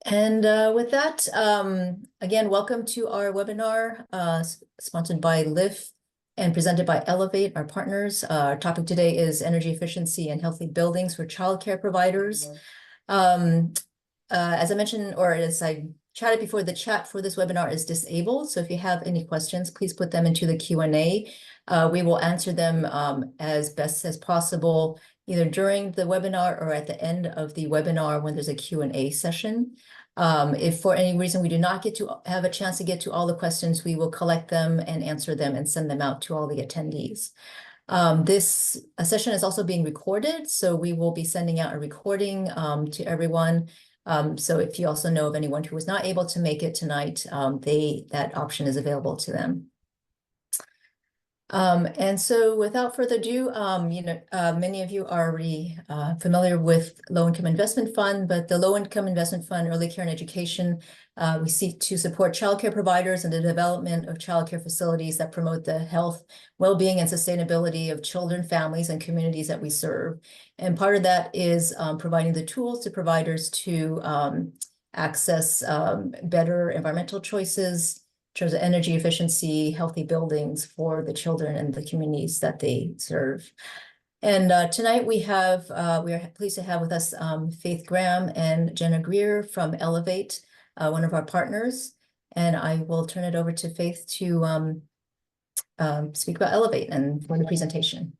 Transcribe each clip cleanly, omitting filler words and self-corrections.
And with that, again, welcome to our webinar sponsored by LIF and presented by Elevate, our partners. Our topic today is energy efficiency and healthy buildings for childcare providers. Um, as I mentioned, or as I chatted before, the chat for this webinar is disabled. So if you have any questions, please put them into the Q&A. We will answer them as best as possible, either during the webinar or at the end of the webinar when there's a Q&A session. If for any reason we do not get to have a chance to get to all the questions, we will collect them and answer them and send them out to all the attendees. This session is also being recorded, so we will be sending out a recording to everyone. So if you also know of anyone who was not able to make it tonight, that option is available to them. And so without further ado, many of you are already familiar with Low Income Investment Fund, but the Low Income Investment Fund, Early Care and Education, we seek to support childcare providers and the development of childcare facilities that promote the health, well-being, and sustainability of children, families, and communities that we serve. And part of that is providing the tools to providers to access better environmental choices, in terms of energy efficiency, healthy buildings for the children and the communities that they serve. And tonight we are pleased to have with us Faith Graham and Jenna Greer from Elevate, one of our partners. And I will turn it over to Faith to speak about Elevate and for the presentation.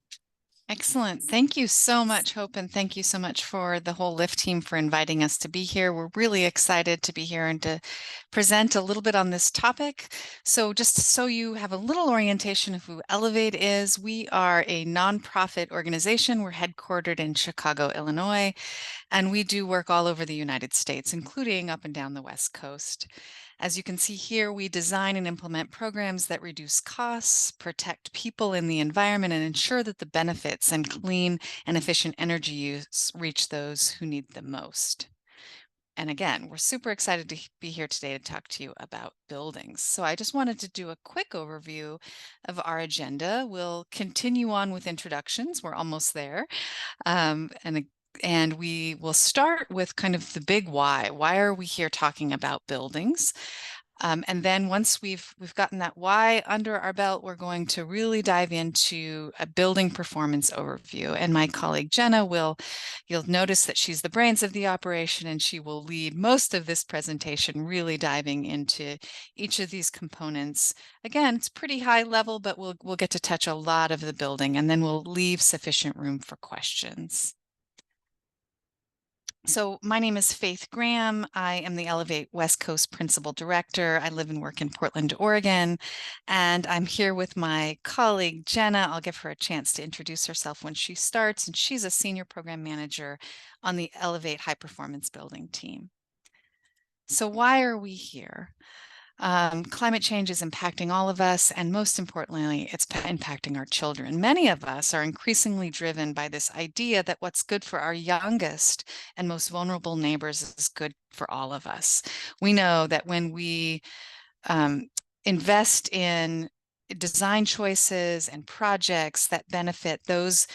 Excellent. Thank you so much, Hope, and thank you so much for the whole LIF team for inviting us to be here. We're really excited to be here and to present a little bit on this topic. So just so you have a little orientation of who Elevate is, we are a nonprofit organization. We're headquartered in Chicago, Illinois, and we do work all over the United States, including up and down the West Coast. As you can see here, we design and implement programs that reduce costs, protect people in the environment, and ensure that the benefits and clean and efficient energy use reach those who need them most. And again, we're super excited to be here today to talk to you about buildings. So I just wanted to do a quick overview of our agenda. We'll continue on with introductions. We're almost there. And we will start with kind of the big why. Why are we here talking about buildings? And then once we've gotten that why under our belt, we're going to really dive into a building performance overview. And my colleague Jenna you'll notice that she's the brains of the operation, and she will lead most of this presentation, really diving into each of these components. Again, it's pretty high level, but we'll get to touch a lot of the building, and then we'll leave sufficient room for questions. So my name is Faith Graham. I am the Elevate West Coast Principal Director. I live and work in Portland, Oregon, and I'm here with my colleague, Jenna. I'll give her a chance to introduce herself when she starts, and she's a Senior Program Manager on the Elevate High Performance Building team. So why are we here? Climate change is impacting all of us, and most importantly, it's impacting our children. Many of us are increasingly driven by this idea that what's good for our youngest and most vulnerable neighbors is good for all of us. We know that when we invest in design choices and projects that benefit those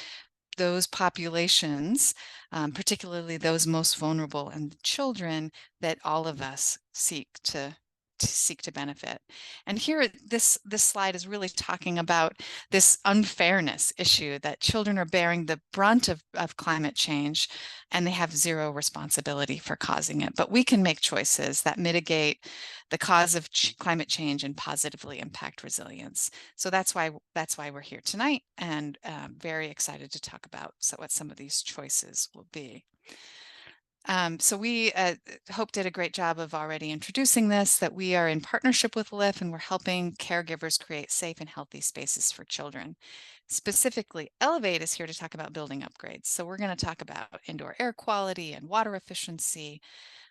populations, particularly those most vulnerable and children, that all of us seek to benefit. And here, this slide is really talking about this unfairness issue that children are bearing the brunt of climate change, and they have zero responsibility for causing it. But we can make choices that mitigate the cause of climate change and positively impact resilience. So that's why we're here tonight, and very excited to talk about what some of these choices will be. So we, Hope did a great job of already introducing this, that we are in partnership with LIF, and we're helping caregivers create safe and healthy spaces for children. Specifically, Elevate is here to talk about building upgrades. So we're going to talk about indoor air quality and water efficiency,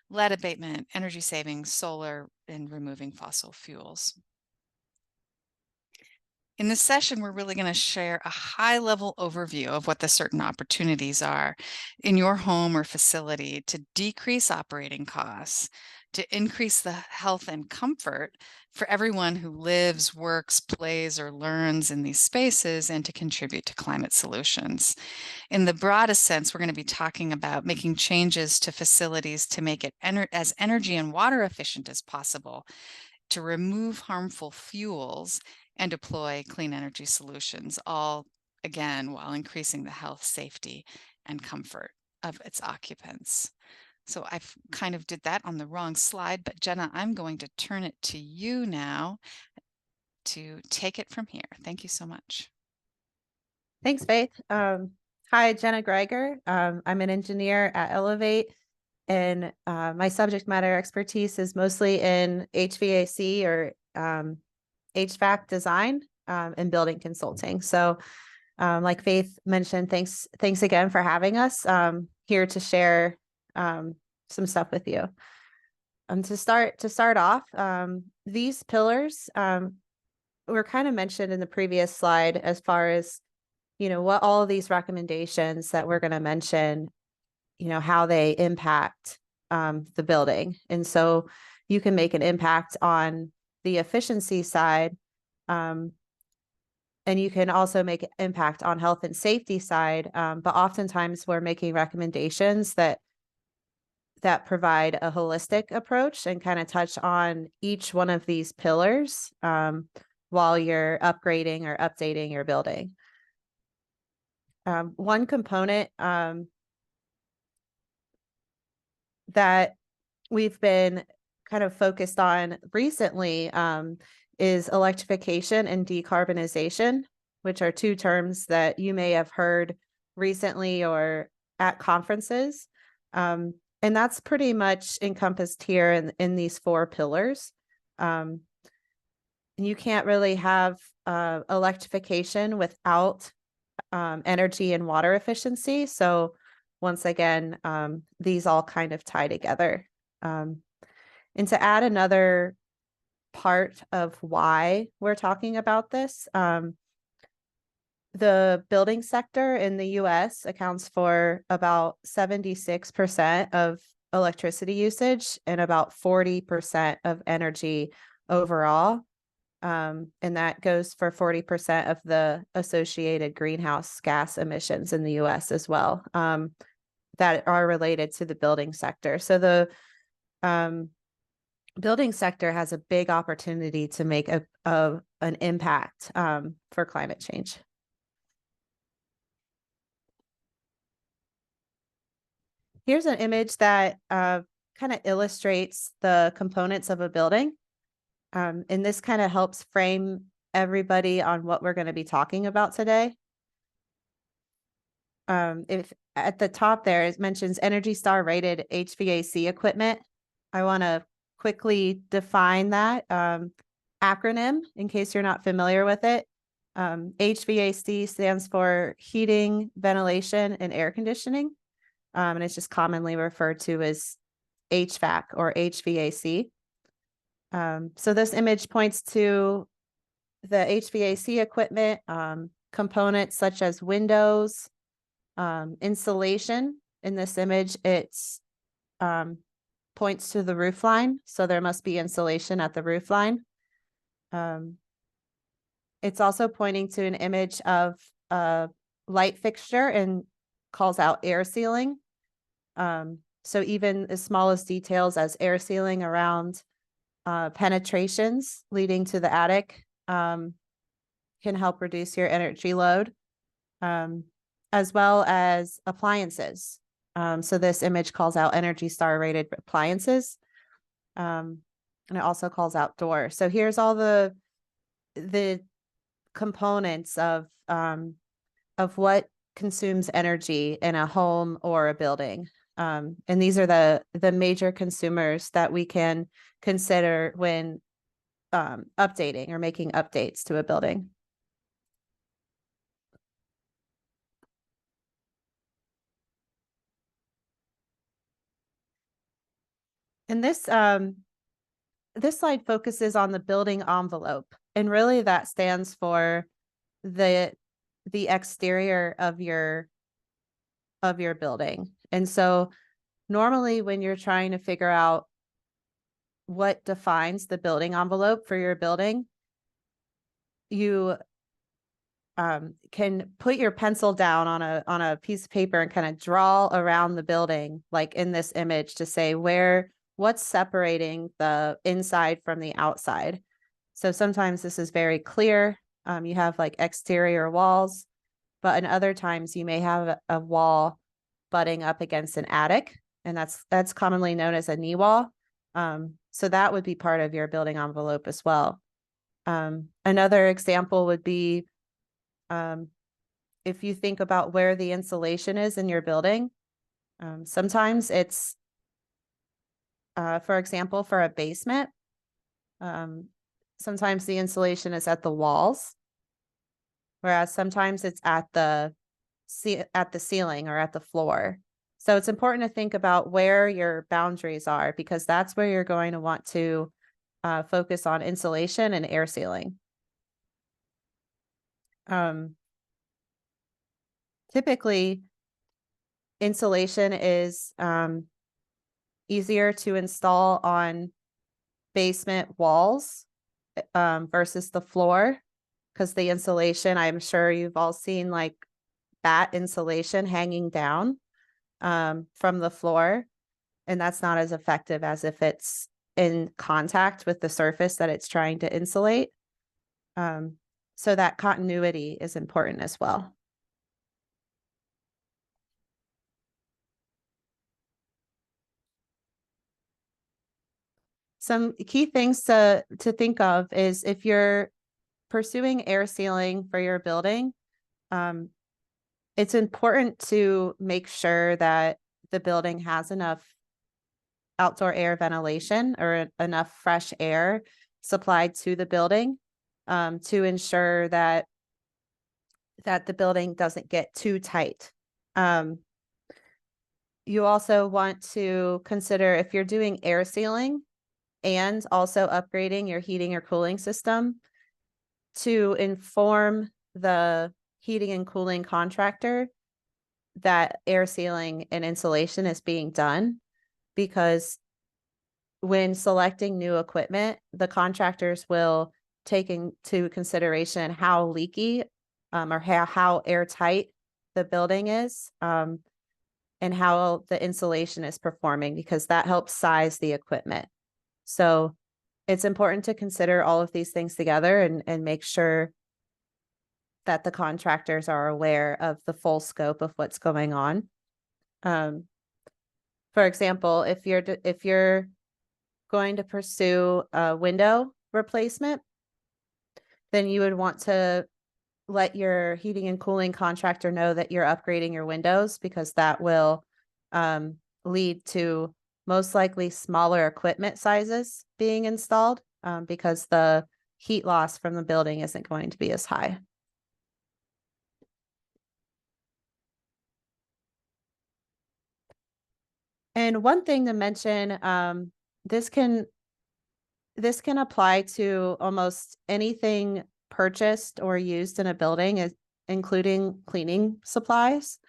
lead abatement, energy saving, solar, and removing fossil fuels. In this session, we're really going to share a high-level overview of what the certain opportunities are in your home or facility to decrease operating costs, to increase the health and comfort for everyone who lives, works, plays, or learns in these spaces, and to contribute to climate solutions. In the broadest sense, we're going to be talking about making changes to facilities to make it as energy and water efficient as possible, to remove harmful fuels and deploy clean energy solutions, all again while increasing the health, safety, and comfort of its occupants. So I've kind of did that on the wrong slide, but Jenna, I'm going to turn it to you now to take it from here. Thank you so much. Thanks, Faith. Hi, Jenna Greiger. I'm an engineer at Elevate, and my subject matter expertise is mostly in HVAC or HVAC design and building consulting. So, like Faith mentioned, thanks again for having us here to share some stuff with you. To start off, these pillars were kind of mentioned in the previous slide as far as what all of these recommendations that we're going to mention, how they impact the building. And so you can make an impact on the efficiency side, and you can also make an impact on health and safety side. But oftentimes we're making recommendations that provide a holistic approach and kind of touch on each one of these pillars while you're upgrading or updating your building. One component that we've been kind of focused on recently is electrification and decarbonization, which are two terms that you may have heard recently or at conferences. And that's pretty much encompassed here in these four pillars. You can't really have electrification without energy and water efficiency. So once again, these all kind of tie together. And to add another part of why we're talking about this, the building sector in the US accounts for about 76% of electricity usage and about 40% of energy overall. And that goes for 40% of the associated greenhouse gas emissions in the US as well, that are related to the building sector. So the building sector has a big opportunity to make an impact for climate change. Here's an image that kind of illustrates the components of a building. And this kind of helps frame everybody on what we're going to be talking about today. If at the top there, it mentions ENERGY STAR rated HVAC equipment. I want to quickly define that acronym in case you're not familiar with it. HVAC stands for heating, ventilation, and air conditioning. And it's just commonly referred to as HVAC or HVAC. So this image points to the HVAC equipment, components such as windows, insulation. In this image, it's points to the roof line, so there must be insulation at the roof line. It's also pointing to an image of a light fixture and calls out air sealing. So even as small as details as air sealing around penetrations leading to the attic can help reduce your energy load, as well as appliances. So this image calls out ENERGY STAR rated appliances, and it also calls out doors. So here's all the components of what consumes energy in a home or a building. And these are the major consumers that we can consider when updating or making updates to a building. And this slide focuses on the building envelope, and really that stands for the exterior of your building. And so normally when you're trying to figure out what defines the building envelope for your building, you can put your pencil down on a piece of paper and kind of draw around the building, like in this image, to say what's separating the inside from the outside. So sometimes this is very clear. You have like exterior walls, but in other times you may have a wall butting up against an attic, and that's commonly known as a knee wall. So that would be part of your building envelope as well. Another example would be if you think about where the insulation is in your building. Sometimes it's, for example, for a basement, sometimes the insulation is at the walls, whereas sometimes it's at the ceiling or at the floor. So it's important to think about where your boundaries are, because that's where you're going to want to focus on insulation and air sealing. Typically, insulation is easier to install on basement walls versus the floor, because the insulation, I'm sure you've all seen like batt insulation hanging down from the floor, and that's not as effective as if it's in contact with the surface that it's trying to insulate. So that continuity is important as well. Some key things to think of is if you're pursuing air sealing for your building, it's important to make sure that the building has enough outdoor air ventilation or enough fresh air supplied to the building to ensure that the building doesn't get too tight. You also want to consider, if you're doing air sealing and also upgrading your heating or cooling system, to inform the heating and cooling contractor that air sealing and insulation is being done, because when selecting new equipment, the contractors will take into consideration how leaky or how airtight the building is, and how the insulation is performing, because that helps size the equipment. So it's important to consider all of these things together and make sure that the contractors are aware of the full scope of what's going on. For example, if you're going to pursue a window replacement, then you would want to let your heating and cooling contractor know that you're upgrading your windows, because that will lead to most likely smaller equipment sizes being installed, because the heat loss from the building isn't going to be as high. And one thing to mention, this can apply to almost anything purchased or used in a building, including cleaning supplies.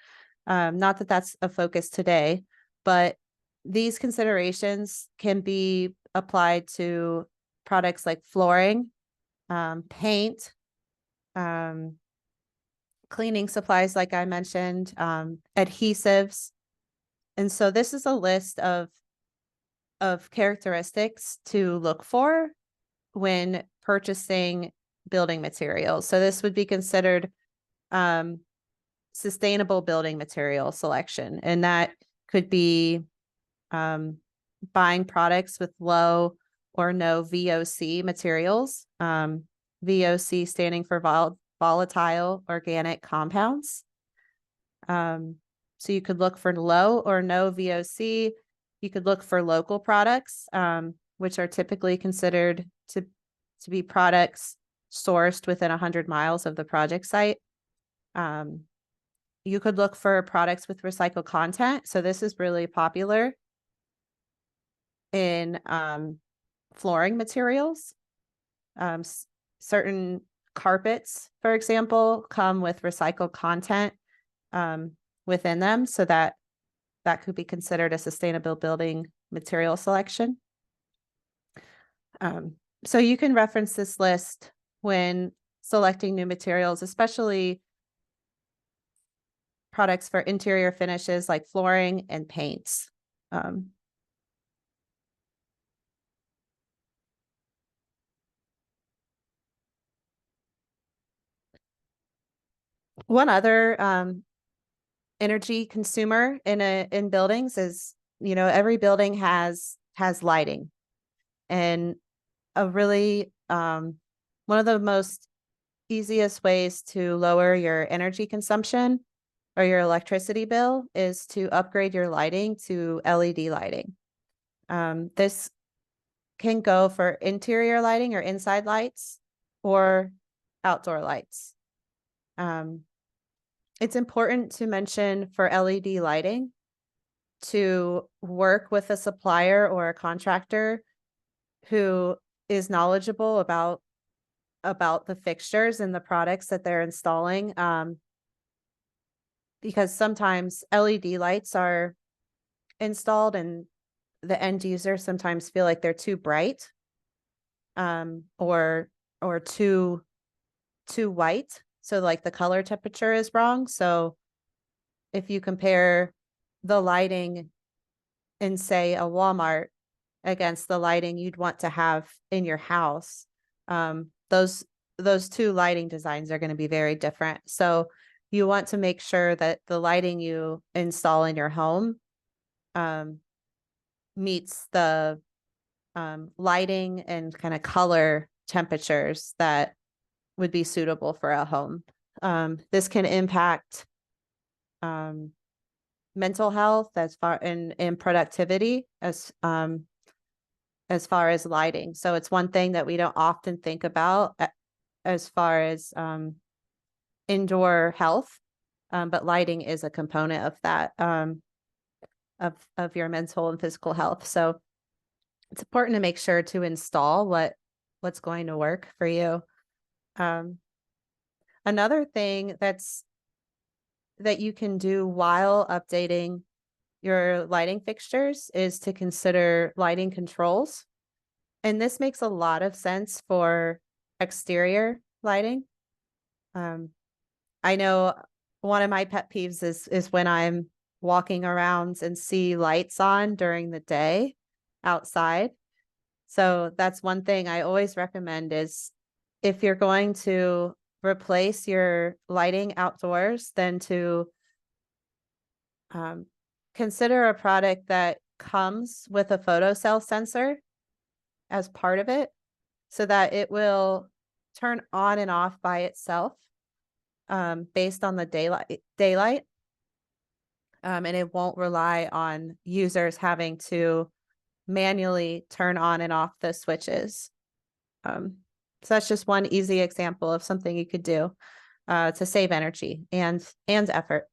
Not that that's a focus today, but these considerations can be applied to products like flooring, paint, cleaning supplies, like I mentioned, adhesives. And so this is a list of characteristics to look for when purchasing building materials. So this would be considered sustainable building material selection, and that could be buying products with low or no VOC materials. VOC standing for volatile organic compounds. So you could look for low or no VOC. You could look for local products, which are typically considered to be products sourced within 100 miles of the project site. You could look for products with recycled content. So this is really popular in flooring materials. Certain carpets, for example, come with recycled content within them, so that could be considered a sustainable building material selection. So you can reference this list when selecting new materials, especially products for interior finishes like flooring and paints. One other energy consumer in buildings is, every building has lighting, and a really one of the most easiest ways to lower your energy consumption or your electricity bill is to upgrade your lighting to LED lighting. This can go for interior lighting or inside lights or outdoor lights. It's important to mention for LED lighting to work with a supplier or a contractor who is knowledgeable about the fixtures and the products that they're installing. Because sometimes LED lights are installed and the end user sometimes feel like they're too bright, or too white. So like the color temperature is wrong. So if you compare the lighting in, say, a Walmart against the lighting you'd want to have in your house, those two lighting designs are going to be very different. So you want to make sure that the lighting you install in your home meets the lighting and kind of color temperatures that would be suitable for a home. This can impact mental health as far in productivity as far as lighting. So it's one thing that we don't often think about as far as indoor health, but lighting is a component of that, of your mental and physical health. So it's important to make sure to install what's going to work for you. Another thing that you can do while updating your lighting fixtures is to consider lighting controls. And this makes a lot of sense for exterior lighting. I know one of my pet peeves is when I'm walking around and see lights on during the day outside. So that's one thing I always recommend is if you're going to replace your lighting outdoors, then to consider a product that comes with a photocell sensor as part of it, so that it will turn on and off by itself based on the daylight. And it won't rely on users having to manually turn on and off the switches. So that's just one easy example of something you could do to save energy and effort.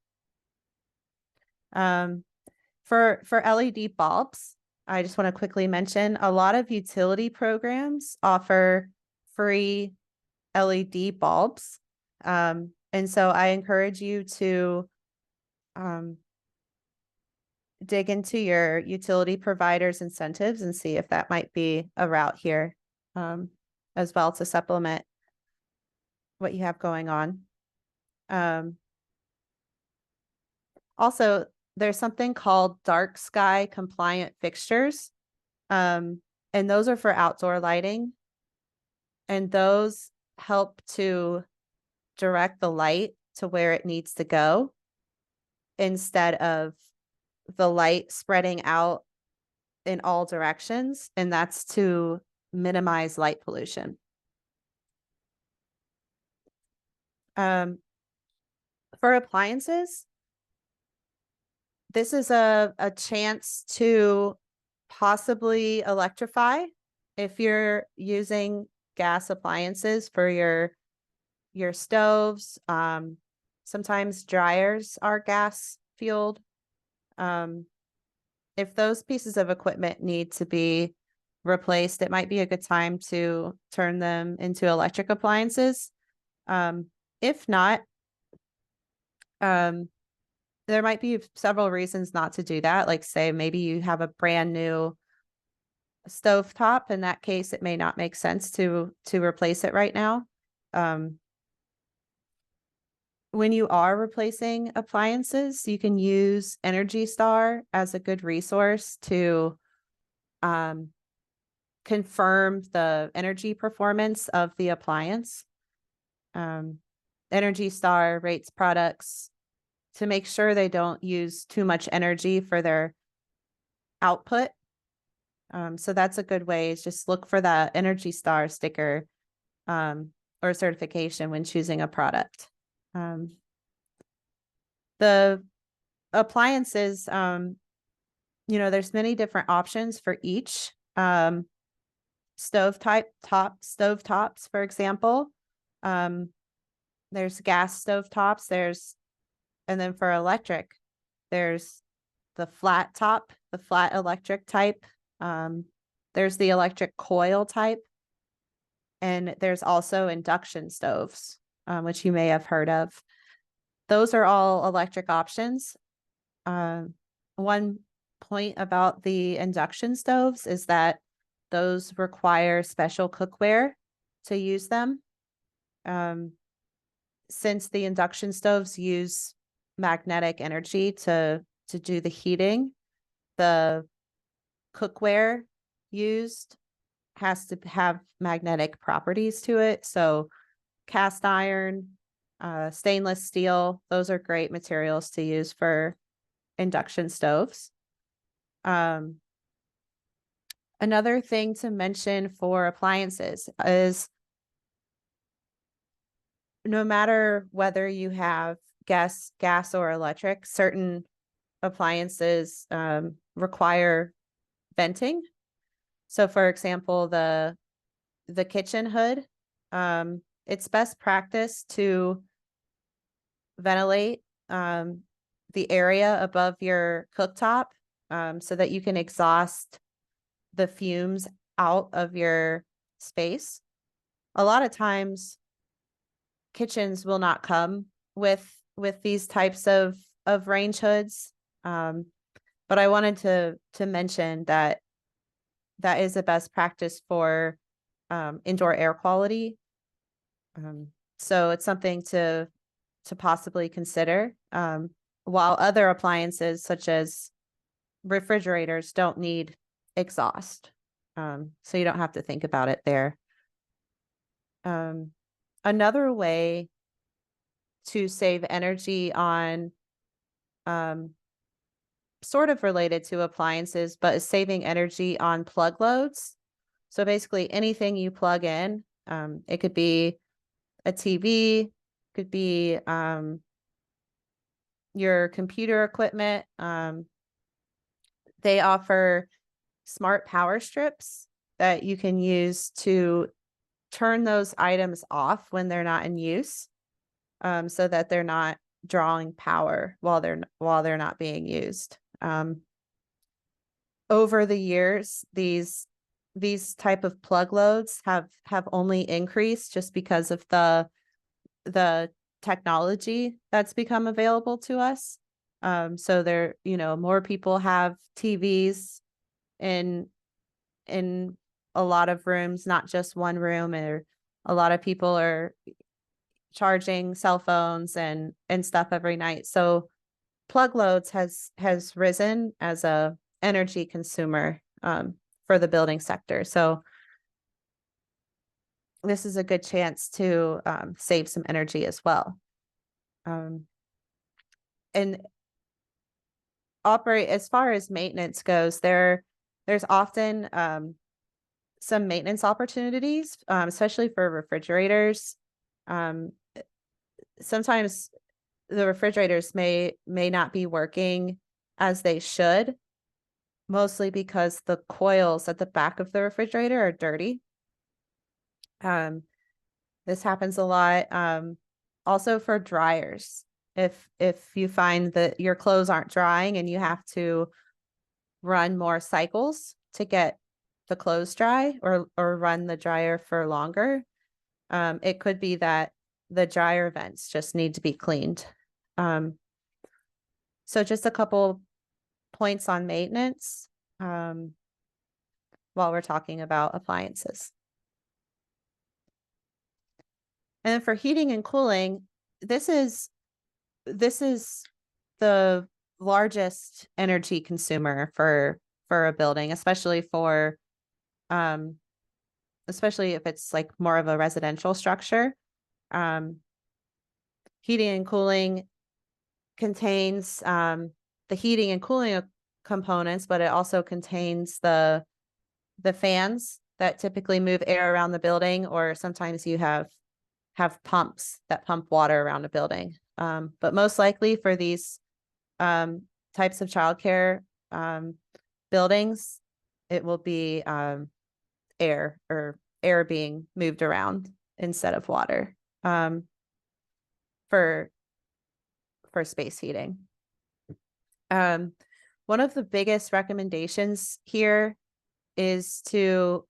For LED bulbs, I just want to quickly mention a lot of utility programs offer free LED bulbs. And so I encourage you to dig into your utility provider's incentives and see if that might be a route here as well to supplement what you have going on. Also, there's something called dark sky compliant fixtures. And those are for outdoor lighting. And those help to direct the light to where it needs to go instead of the light spreading out in all directions. And that's to minimize light pollution. For appliances, this is a chance to possibly electrify if you're using gas appliances for your stoves. Sometimes dryers are gas fueled. If those pieces of equipment need to be replaced, it might be a good time to turn them into electric appliances. If not, there might be several reasons not to do that. Like say, maybe you have a brand new stovetop. In that case, it may not make sense to replace it right now. When you are replacing appliances, you can use Energy Star as a good resource to confirm the energy performance of the appliance. Energy Star rates products to make sure they don't use too much energy for their output. So that's a good way, is just look for that Energy Star sticker or certification when choosing a product. The appliances, there's many different options for each. Stovetops, for example. There's gas stovetops, and then for electric, there's the flat electric type. There's the electric coil type. And there's also induction stoves, which you may have heard of. Those are all electric options. One point about the induction stoves is that those require special cookware to use them. Since the induction stoves use magnetic energy to do the heating, the cookware used has to have magnetic properties to it. So cast iron, stainless steel, those are great materials to use for induction stoves. Another thing to mention for appliances is no matter whether you have gas or electric, certain appliances require venting. So for example, the kitchen hood, it's best practice to ventilate the area above your cooktop so that you can exhaust the fumes out of your space. A lot of times kitchens will not come with these types of range hoods. But I wanted to mention that is a best practice for indoor air quality. So it's something to possibly consider. While other appliances such as refrigerators don't need exhaust. So you don't have to think about it there. Another way to save energy on sort of related to appliances, but is saving energy on plug loads. So basically anything you plug in, it could be a TV, could be your computer equipment. They offer smart power strips that you can use to turn those items off when they're not in use, so that they're not drawing power while they're not being used. Over the years, these type of plug loads have only increased just because of the technology that's become available to us. So there, more people have TVs in a lot of rooms, not just one room, or a lot of people are charging cell phones and stuff every night. So plug loads has risen as a energy consumer for the building sector. So this is a good chance to save some energy as well. And operate, as far as maintenance goes, there's often some maintenance opportunities, especially for refrigerators. Sometimes the refrigerators may not be working as they should, mostly because the coils at the back of the refrigerator are dirty. This happens a lot. Also for dryers, if you find that your clothes aren't drying and you have to run more cycles to get the clothes dry, or run the dryer for longer, it could be that the dryer vents just need to be cleaned. So just a couple points on maintenance while we're talking about appliances. And then for heating and cooling, this is the largest energy consumer for a building, especially if it's like more of a residential structure. Heating and cooling contains the heating and cooling components, but it also contains the fans that typically move air around the building, or sometimes you have pumps that pump water around a building. But most likely for these types of childcare buildings, it will be air being moved around instead of water for space heating. One of the biggest recommendations here is to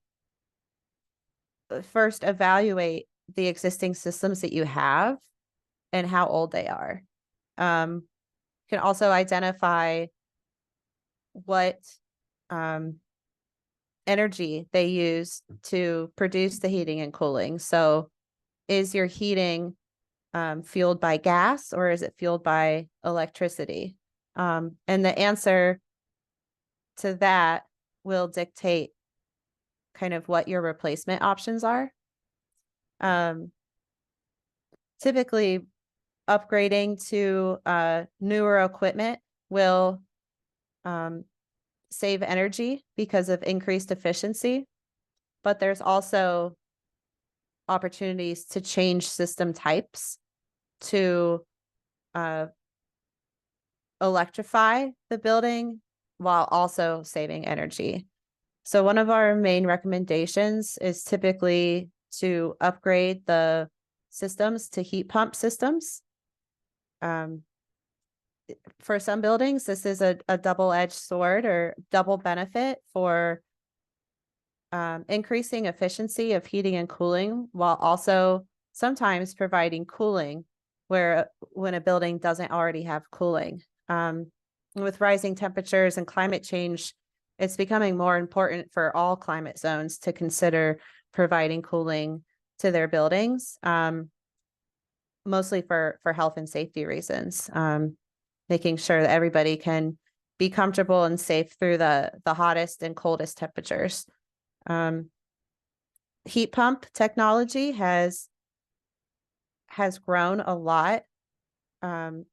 first evaluate the existing systems that you have and how old they are. You can also identify what energy they use to produce the heating and cooling. So is your heating fueled by gas, or is it fueled by electricity? And the answer to that will dictate kind of what your replacement options are. Typically, upgrading to newer equipment will save energy because of increased efficiency, but there's also opportunities to change system types to electrify the building while also saving energy. So one of our main recommendations is typically to upgrade the systems to heat pump systems. For some buildings, this is a double-edged sword or double benefit for increasing efficiency of heating and cooling, while also sometimes providing cooling when a building doesn't already have cooling. With rising temperatures and climate change, it's becoming more important for all climate zones to consider providing cooling to their buildings, mostly for health and safety reasons, making sure that everybody can be comfortable and safe through the hottest and coldest temperatures. Heat pump technology has grown a lot, and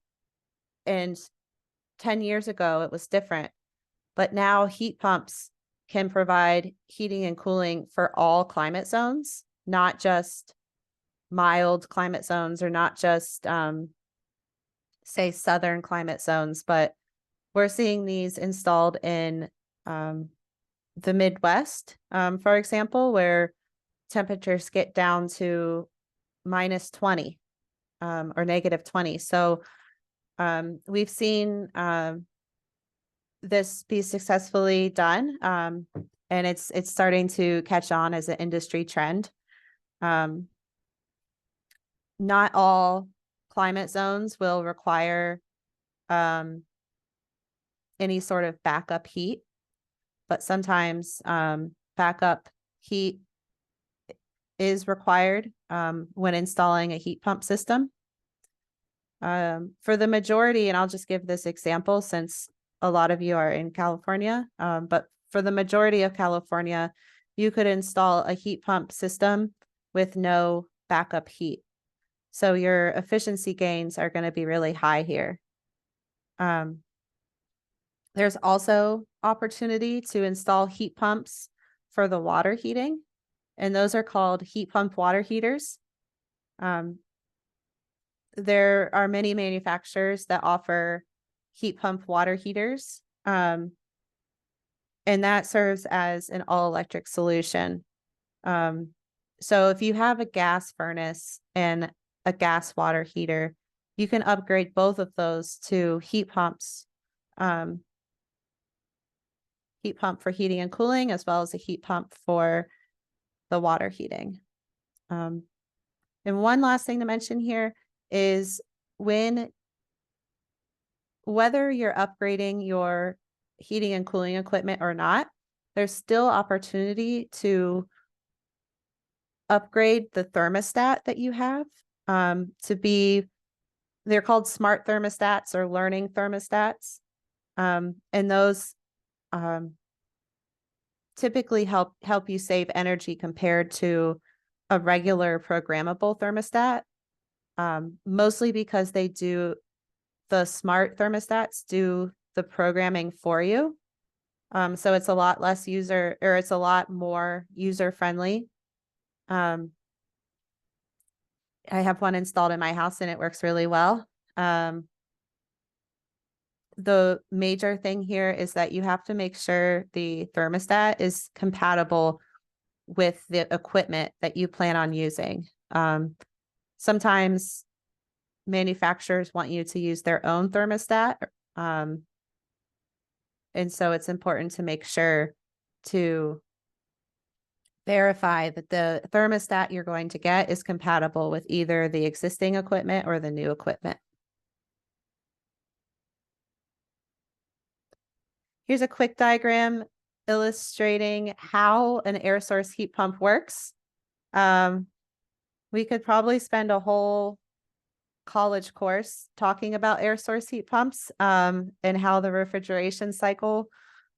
10 years ago it was different, but now heat pumps can provide heating and cooling for all climate zones, not just mild climate zones, or not just say southern climate zones, but we're seeing these installed in the Midwest, for example, where temperatures get down to -20 or -20. So we've seen this be successfully done, and it's starting to catch on as an industry trend. Not all climate zones will require any sort of backup heat, but sometimes backup heat is required when installing a heat pump system. For the majority, and I'll just give this example since a lot of you are in California, but for the majority of California, you could install a heat pump system with no backup heat. So your efficiency gains are going to be really high here. There's also opportunity to install heat pumps for the water heating, and those are called heat pump water heaters. There are many manufacturers that offer heat pump water heaters, and that serves as an all-electric solution. So if you have a gas furnace and a gas water heater, you can upgrade both of those to heat pumps, heat pump for heating and cooling, as well as a heat pump for the water heating. And one last thing to mention here is whether you're upgrading your heating and cooling equipment or not, there's still opportunity to upgrade the thermostat that you have to be, they're called smart thermostats or learning thermostats. And those typically help you save energy compared to a regular programmable thermostat, mostly because the smart thermostats do the programming for you. So it's a lot less it's a lot more user friendly. I have one installed in my house and it works really well. The major thing here is that you have to make sure the thermostat is compatible with the equipment that you plan on using. Sometimes manufacturers want you to use their own thermostat. And so it's important to make sure to verify that the thermostat you're going to get is compatible with either the existing equipment or the new equipment. Here's a quick diagram illustrating how an air source heat pump works. We could probably spend a whole college course talking about air source heat pumps and how the refrigeration cycle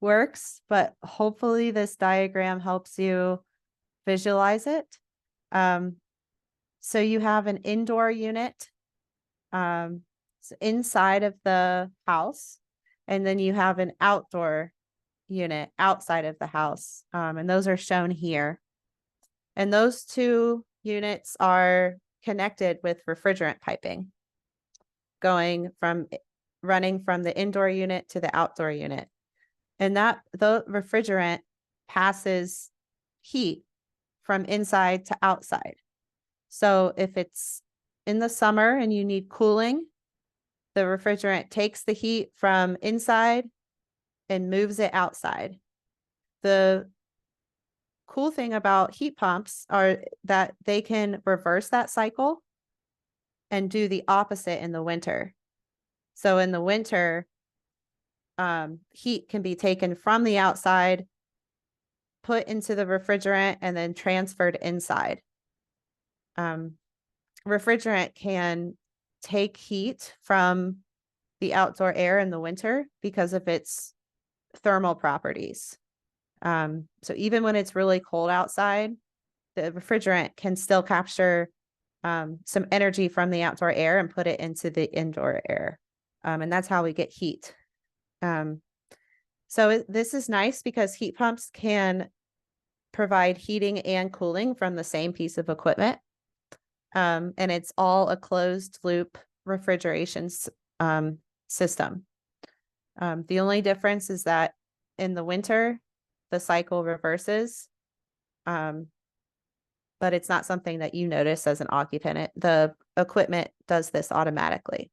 works, but hopefully this diagram helps you visualize it. So you have an indoor unit inside of the house, and then you have an outdoor unit outside of the house. And those are shown here. And those two units are connected with refrigerant piping running from the indoor unit to the outdoor unit. And the refrigerant passes heat from inside to outside. So if it's in the summer and you need cooling, the refrigerant takes the heat from inside and moves it outside. The cool thing about heat pumps are that they can reverse that cycle and do the opposite in the winter. So in the winter, heat can be taken from the outside, put into the refrigerant, and then transferred inside. Refrigerant can take heat from the outdoor air in the winter because of its thermal properties. So even when it's really cold outside, the refrigerant can still capture some energy from the outdoor air and put it into the indoor air. And that's how we get heat. So this is nice because heat pumps can provide heating and cooling from the same piece of equipment. And it's all a closed loop refrigeration system. The only difference is that in the winter, the cycle reverses, but it's not something that you notice as an occupant. The equipment does this automatically.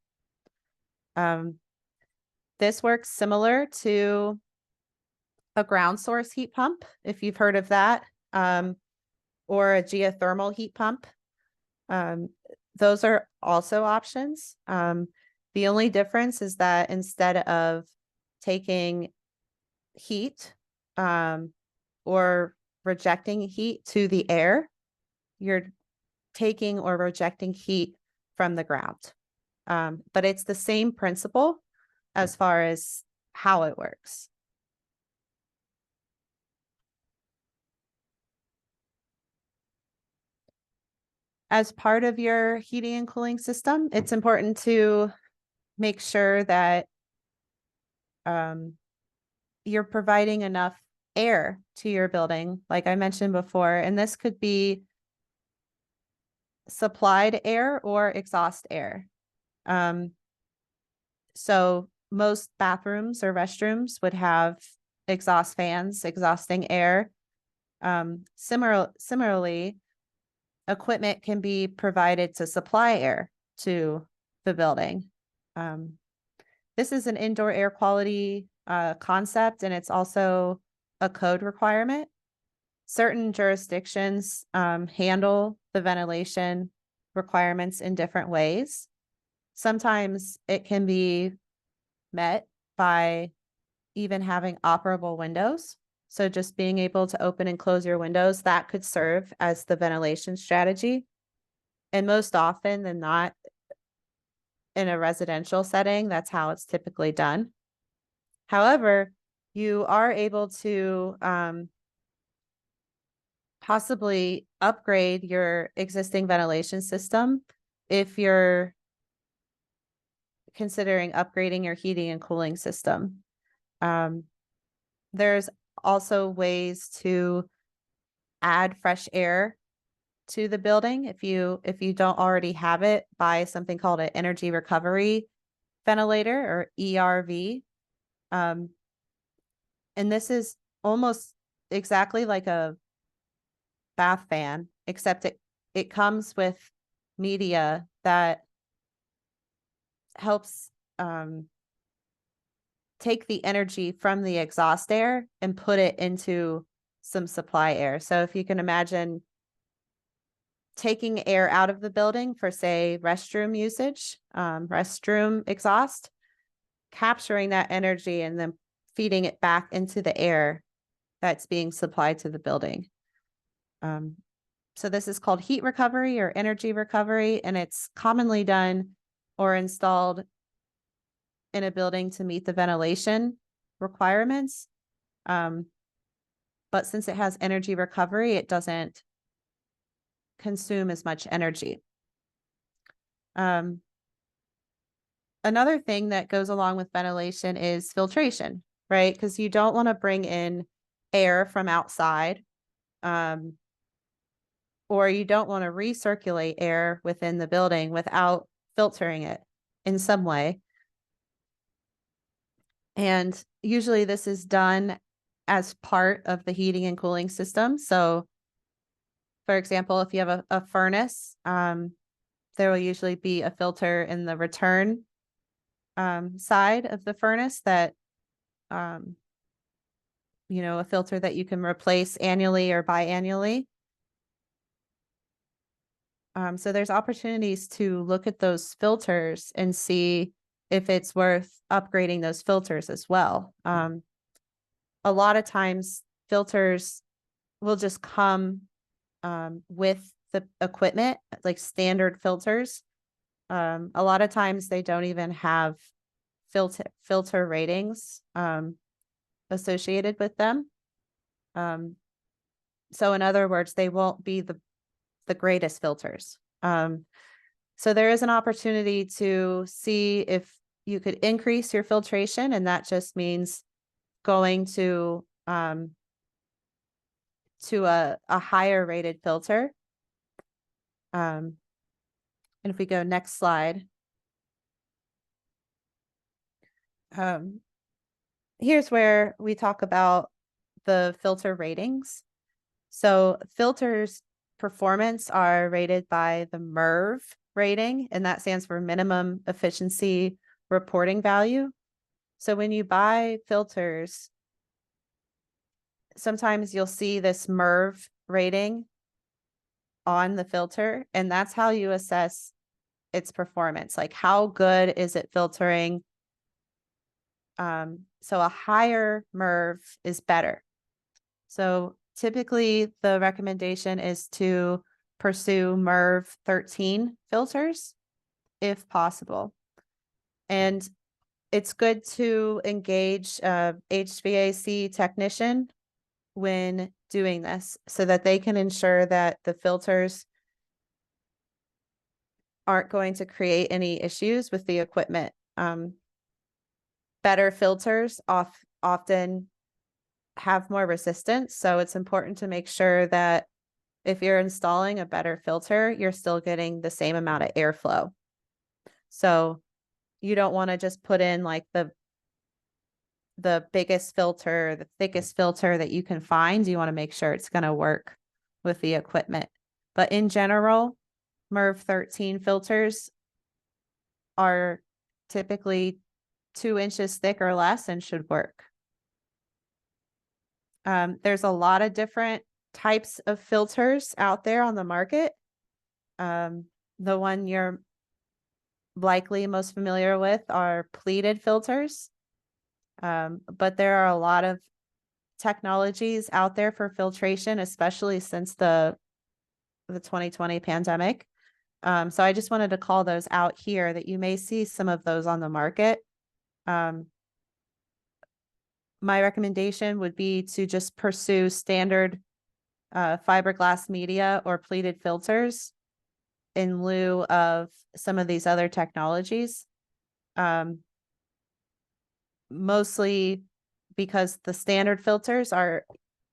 This works similar to a ground source heat pump, if you've heard of that, or a geothermal heat pump. Those are also options. The only difference is that instead of taking heat or rejecting heat to the air, you're taking or rejecting heat from the ground. But it's the same principle as far as how it works. As part of your heating and cooling system, it's important to make sure that you're providing enough air to your building, like I mentioned before, and this could be supplied air or exhaust air. So most bathrooms or restrooms would have exhaust fans exhausting air. Similarly, equipment can be provided to supply air to the building. This is an indoor air quality concept, and it's also a code requirement. Certain jurisdictions handle the ventilation requirements in different ways. Sometimes it can be met by even having operable windows. So just being able to open and close your windows, that could serve as the ventilation strategy. And most often than not, in a residential setting, that's how it's typically done. However, you are able to possibly upgrade your existing ventilation system if you're considering upgrading your heating and cooling system. There's also ways to add fresh air to the building. If you don't already have it, buy something called an energy recovery ventilator, or ERV. And this is almost exactly like a bath fan, except it comes with media that helps take the energy from the exhaust air and put it into some supply air. So if you can imagine taking air out of the building for, say, restroom usage, restroom exhaust, capturing that energy and then feeding it back into the air that's being supplied to the building. So this is called heat recovery or energy recovery, and it's commonly done or installed in a building to meet the ventilation requirements. But since it has energy recovery, it doesn't consume as much energy. Another thing that goes along with ventilation is filtration, right? Because you don't want to bring in air from outside, or you don't want to recirculate air within the building without filtering it in some way. And usually this is done as part of the heating and cooling system. So for example, if you have a furnace, there will usually be a filter in the return side of the furnace that, a filter that you can replace annually or biannually. So there's opportunities to look at those filters and see if it's worth upgrading those filters as well. A lot of times filters will just come with the equipment, like standard filters. A lot of times they don't even have filter ratings associated with them. So in other words, they won't be the greatest filters. So there is an opportunity to see if you could increase your filtration, and that just means going to a higher rated filter. And if we go next slide, here's where we talk about the filter ratings. So filters performance are rated by the MERV rating, and that stands for minimum efficiency reporting value. So when you buy filters, sometimes you'll see this MERV rating on the filter, and that's how you assess its performance. Like, how good is it filtering? So a higher MERV is better. So typically the recommendation is to pursue MERV 13 filters if possible. And it's good to engage a HVAC technician when doing this so that they can ensure that the filters aren't going to create any issues with the equipment. Better filters often have more resistance, so it's important to make sure that if you're installing a better filter, you're still getting the same amount of airflow. So you don't want to just put in like the biggest filter, the thickest filter that you can find. You want to make sure it's going to work with the equipment. But in general, MERV 13 filters are typically 2 inches thick or less and should work. There's a lot of different types of filters out there on the market. The one you're likely most familiar with are pleated filters. But there are a lot of technologies out there for filtration, especially since the 2020 pandemic. So I just wanted to call those out here that you may see some of those on the market. My recommendation would be to just pursue standard fiberglass media or pleated filters in lieu of some of these other technologies. Mostly because the standard filters are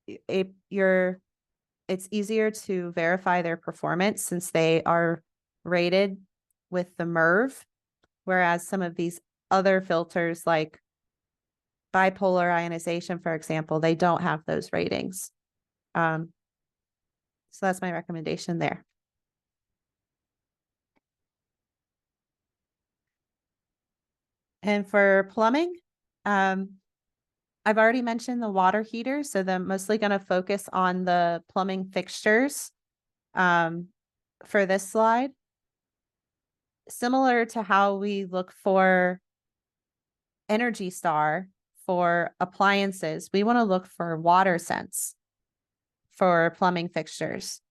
it's easier to verify their performance since they are rated with the MERV, whereas some of these other filters like bipolar ionization, for example, they don't have those ratings. So that's my recommendation there. And for plumbing, I've already mentioned the water heater, so they're mostly going to focus on the plumbing fixtures for this slide. Similar to how we look for Energy Star for appliances, we want to look for WaterSense for plumbing fixtures.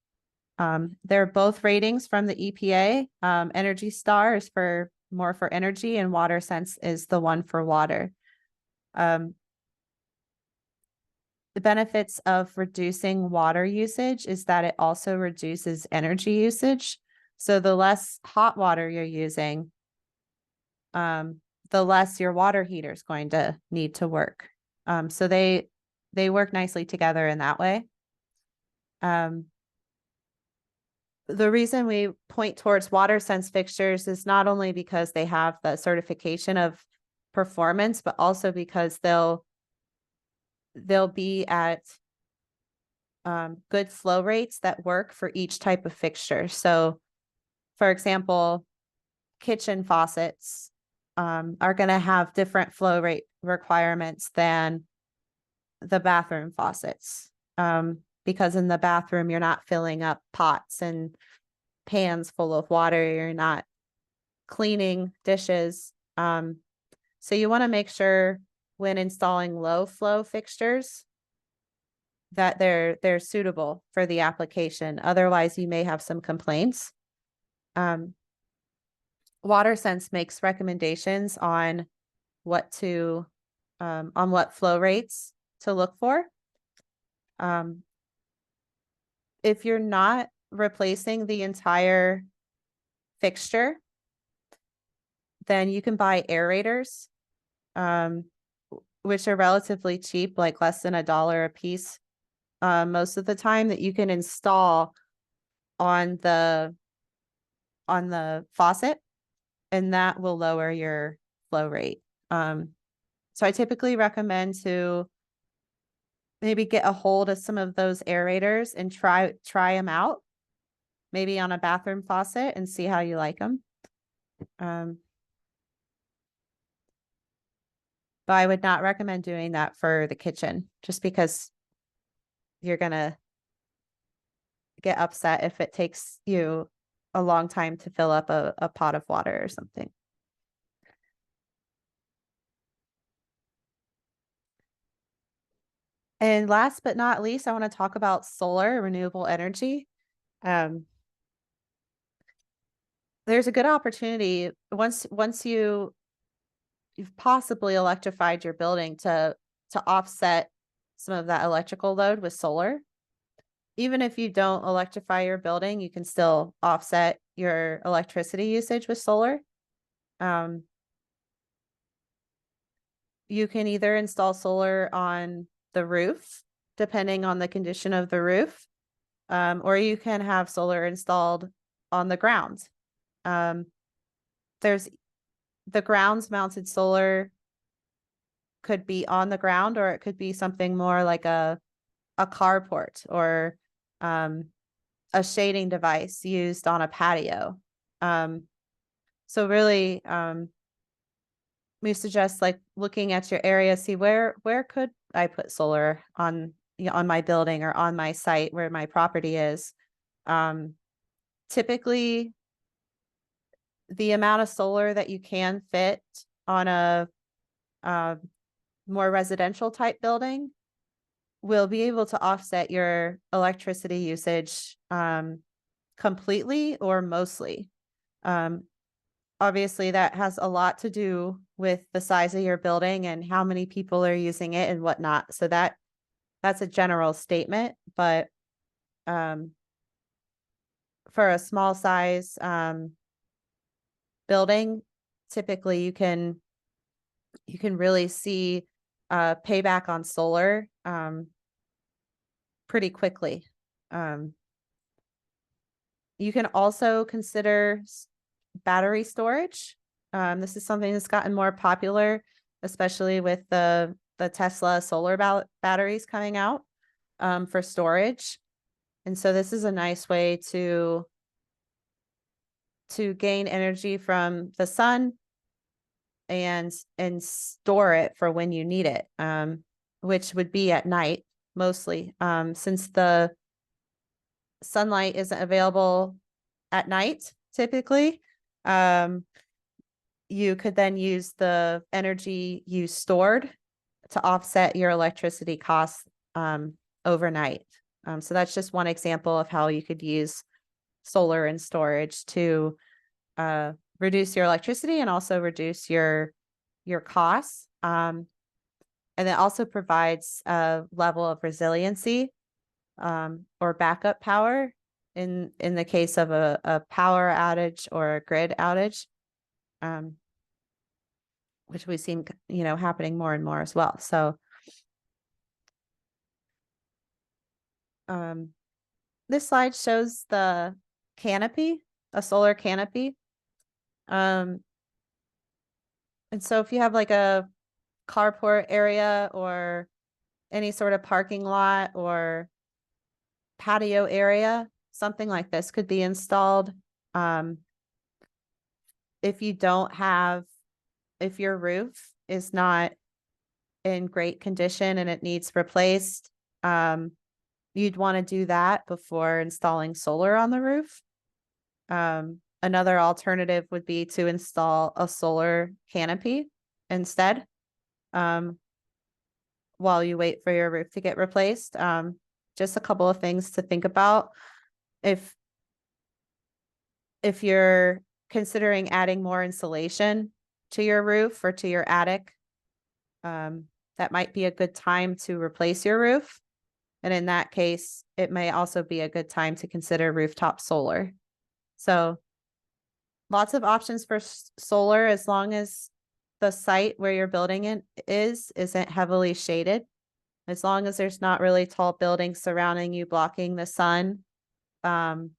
They're both ratings from the EPA. Energy Star is for more for energy, and WaterSense is the one for water. The benefits of reducing water usage is that it also reduces energy usage. So the less hot water you're using, the less your water heater is going to need to work. So they work nicely together in that way. The reason we point towards WaterSense fixtures is not only because they have the certification of performance, but also because they'll be at good flow rates that work for each type of fixture. So, for example, kitchen faucets are going to have different flow rate requirements than the bathroom faucets. Because in the bathroom, you're not filling up pots and pans full of water. You're not cleaning dishes. So you want to make sure when installing low flow fixtures that they're suitable for the application. Otherwise, you may have some complaints. WaterSense makes recommendations on what flow rates to look for. If you're not replacing the entire fixture, then you can buy aerators, which are relatively cheap, like less than $1 a piece, most of the time, that you can install on the faucet, and that will lower your flow rate. So I typically recommend to maybe get a hold of some of those aerators and try them out, maybe on a bathroom faucet, and see how you like them. But I would not recommend doing that for the kitchen, just because you're gonna get upset if it takes you a long time to fill up a pot of water or something. And last but not least, I want to talk about solar, renewable energy. There's a good opportunity once you've possibly electrified your building to offset some of that electrical load with solar. Even if you don't electrify your building, you can still offset your electricity usage with solar. You can either install solar on the roof, depending on the condition of the roof, or you can have solar installed on the ground. There's the grounds mounted solar could be on the ground, or it could be something more like a carport or a shading device used on a patio. So really, we suggest like looking at your area, see where could I put solar on my building or on my site where my property is. Typically, the amount of solar that you can fit on a more residential type building will be able to offset your electricity usage completely or mostly. Obviously, that has a lot to do with the size of your building and how many people are using it and whatnot. So that's a general statement, but for a small size building, typically you can really see payback on solar pretty quickly. You can also consider battery storage. This is something that's gotten more popular, especially with the Tesla solar batteries coming out for storage. And so this is a nice way to gain energy from the sun and store it for when you need it, which would be at night mostly, since the sunlight isn't available at night typically. You could then use the energy you stored to offset your electricity costs overnight. So that's just one example of how you could use solar and storage to reduce your electricity and also reduce your costs. And it also provides a level of resiliency or backup power in the case of a power outage or a grid outage, which we see happening more and more as well. So this slide shows the canopy, a solar canopy. And so if you have like a carport area or any sort of parking lot or patio area, something like this could be installed. If your roof is not in great condition and it needs replaced, you'd want to do that before installing solar on the roof. Another alternative would be to install a solar canopy instead, while you wait for your roof to get replaced. Just a couple of things to think about. If you're considering adding more insulation to your roof or to your attic, that might be a good time to replace your roof. And in that case, it may also be a good time to consider rooftop solar. So lots of options for solar, as long as the site where you're building it isn't heavily shaded. As long as there's not really tall buildings surrounding you blocking the sun. And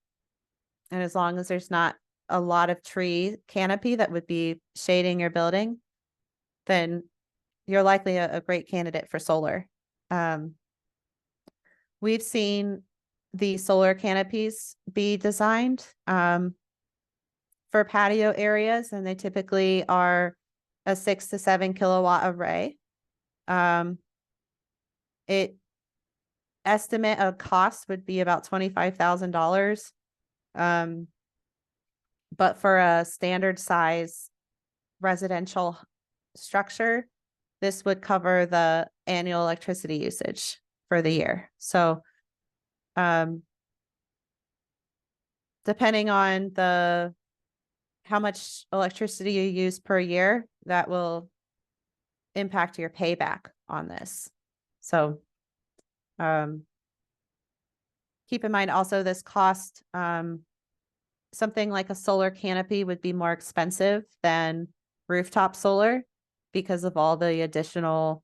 as long as there's not a lot of tree canopy that would be shading your building, then you're likely a great candidate for solar. We've seen the solar canopies be designed for patio areas, and they typically are a 6 to 7 kilowatt array. Estimate of cost would be about $25,000. But for a standard size residential structure, this would cover the annual electricity usage for the year. So, depending on how much electricity you use per year, that will impact your payback on this. So, keep in mind also this cost, something like a solar canopy would be more expensive than rooftop solar because of all the additional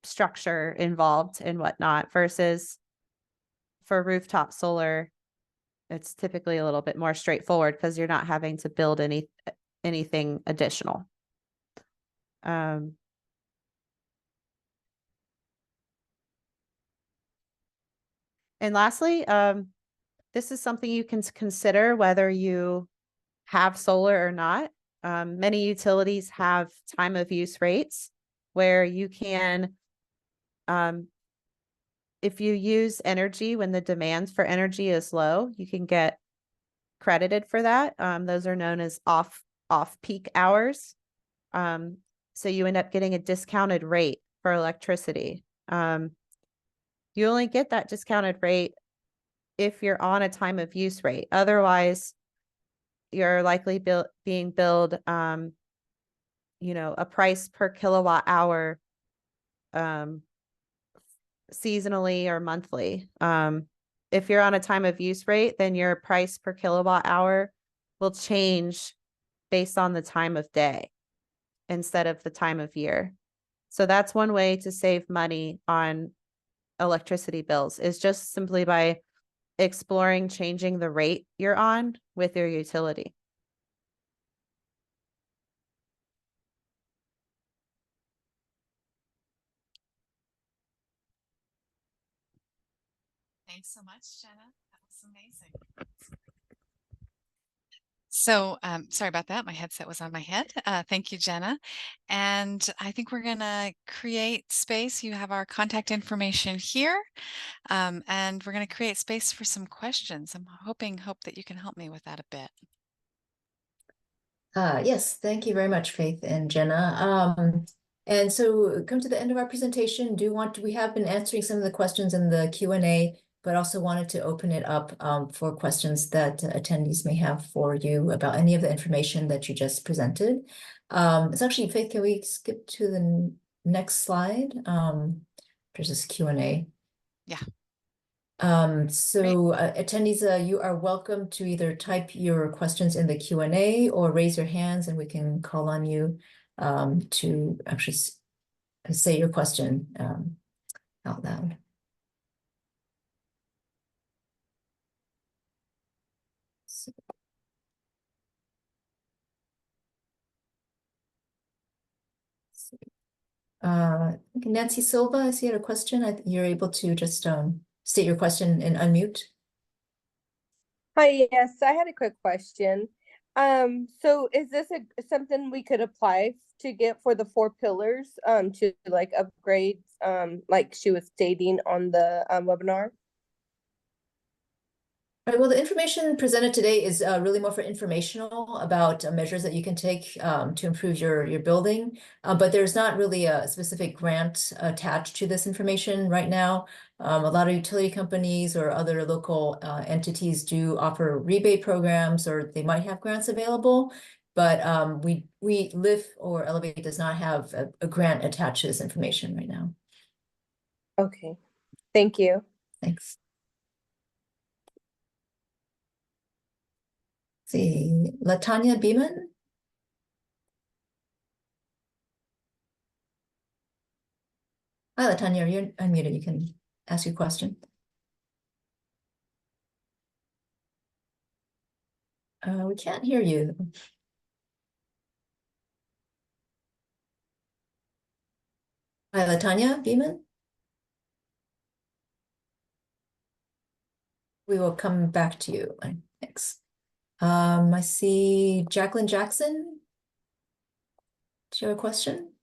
structure involved and whatnot, versus for rooftop solar, it's typically a little bit more straightforward because you're not having to build anything additional. And lastly, this is something you can consider whether you have solar or not. Many utilities have time of use rates where you can, if you use energy when the demand for energy is low, you can get credited for that. Those are known as off-peak hours. So you end up getting a discounted rate for electricity. You only get that discounted rate if you're on a time of use rate. Otherwise, you're likely being billed, a price per kilowatt hour, seasonally or monthly. If you're on a time of use rate, then your price per kilowatt hour will change based on the time of day instead of the time of year. So that's one way to save money on electricity bills, is just simply by exploring changing the rate you're on with your utility. Thanks so much, Jenna. That was amazing. So sorry about that. My headset was on my head. Thank you, Jenna. And I think we're going to create space. You have our contact information here. And we're going to create space for some questions. I'm hope that you can help me with that a bit. Yes, thank you very much, Faith and Jenna. And so come to the end of our presentation. We have been answering some of the questions in the Q&A, but also wanted to open it up for questions that attendees may have for you about any of the information that you just presented. It's actually, Faith, can we skip to the next slide? There's this Q&A. Yeah. Attendees, you are welcome to either type your questions in the Q&A or raise your hands and we can call on you to actually say your question out loud. Nancy Silva, I see you had a question. You're able to just state your question and unmute. Hi, yes, I had a quick question. So is this something we could apply to get for the 4 pillars to like upgrade like she was stating on the webinar? Right, well, the information presented today is really more for informational about measures that you can take to improve your building, but there's not really a specific grant attached to this information right now. A lot of utility companies or other local entities do offer rebate programs, or they might have grants available, but LIF or Elevate does not have a grant attached to this information right now. Okay, thank you. Thanks. See, Latanya Beeman. Hi, Latanya, you're unmuted. You can ask your question. We can't hear you. Hi, Latanya Beeman. We will come back to you. Thanks. I see Jacqueline Jackson. Do you have a question?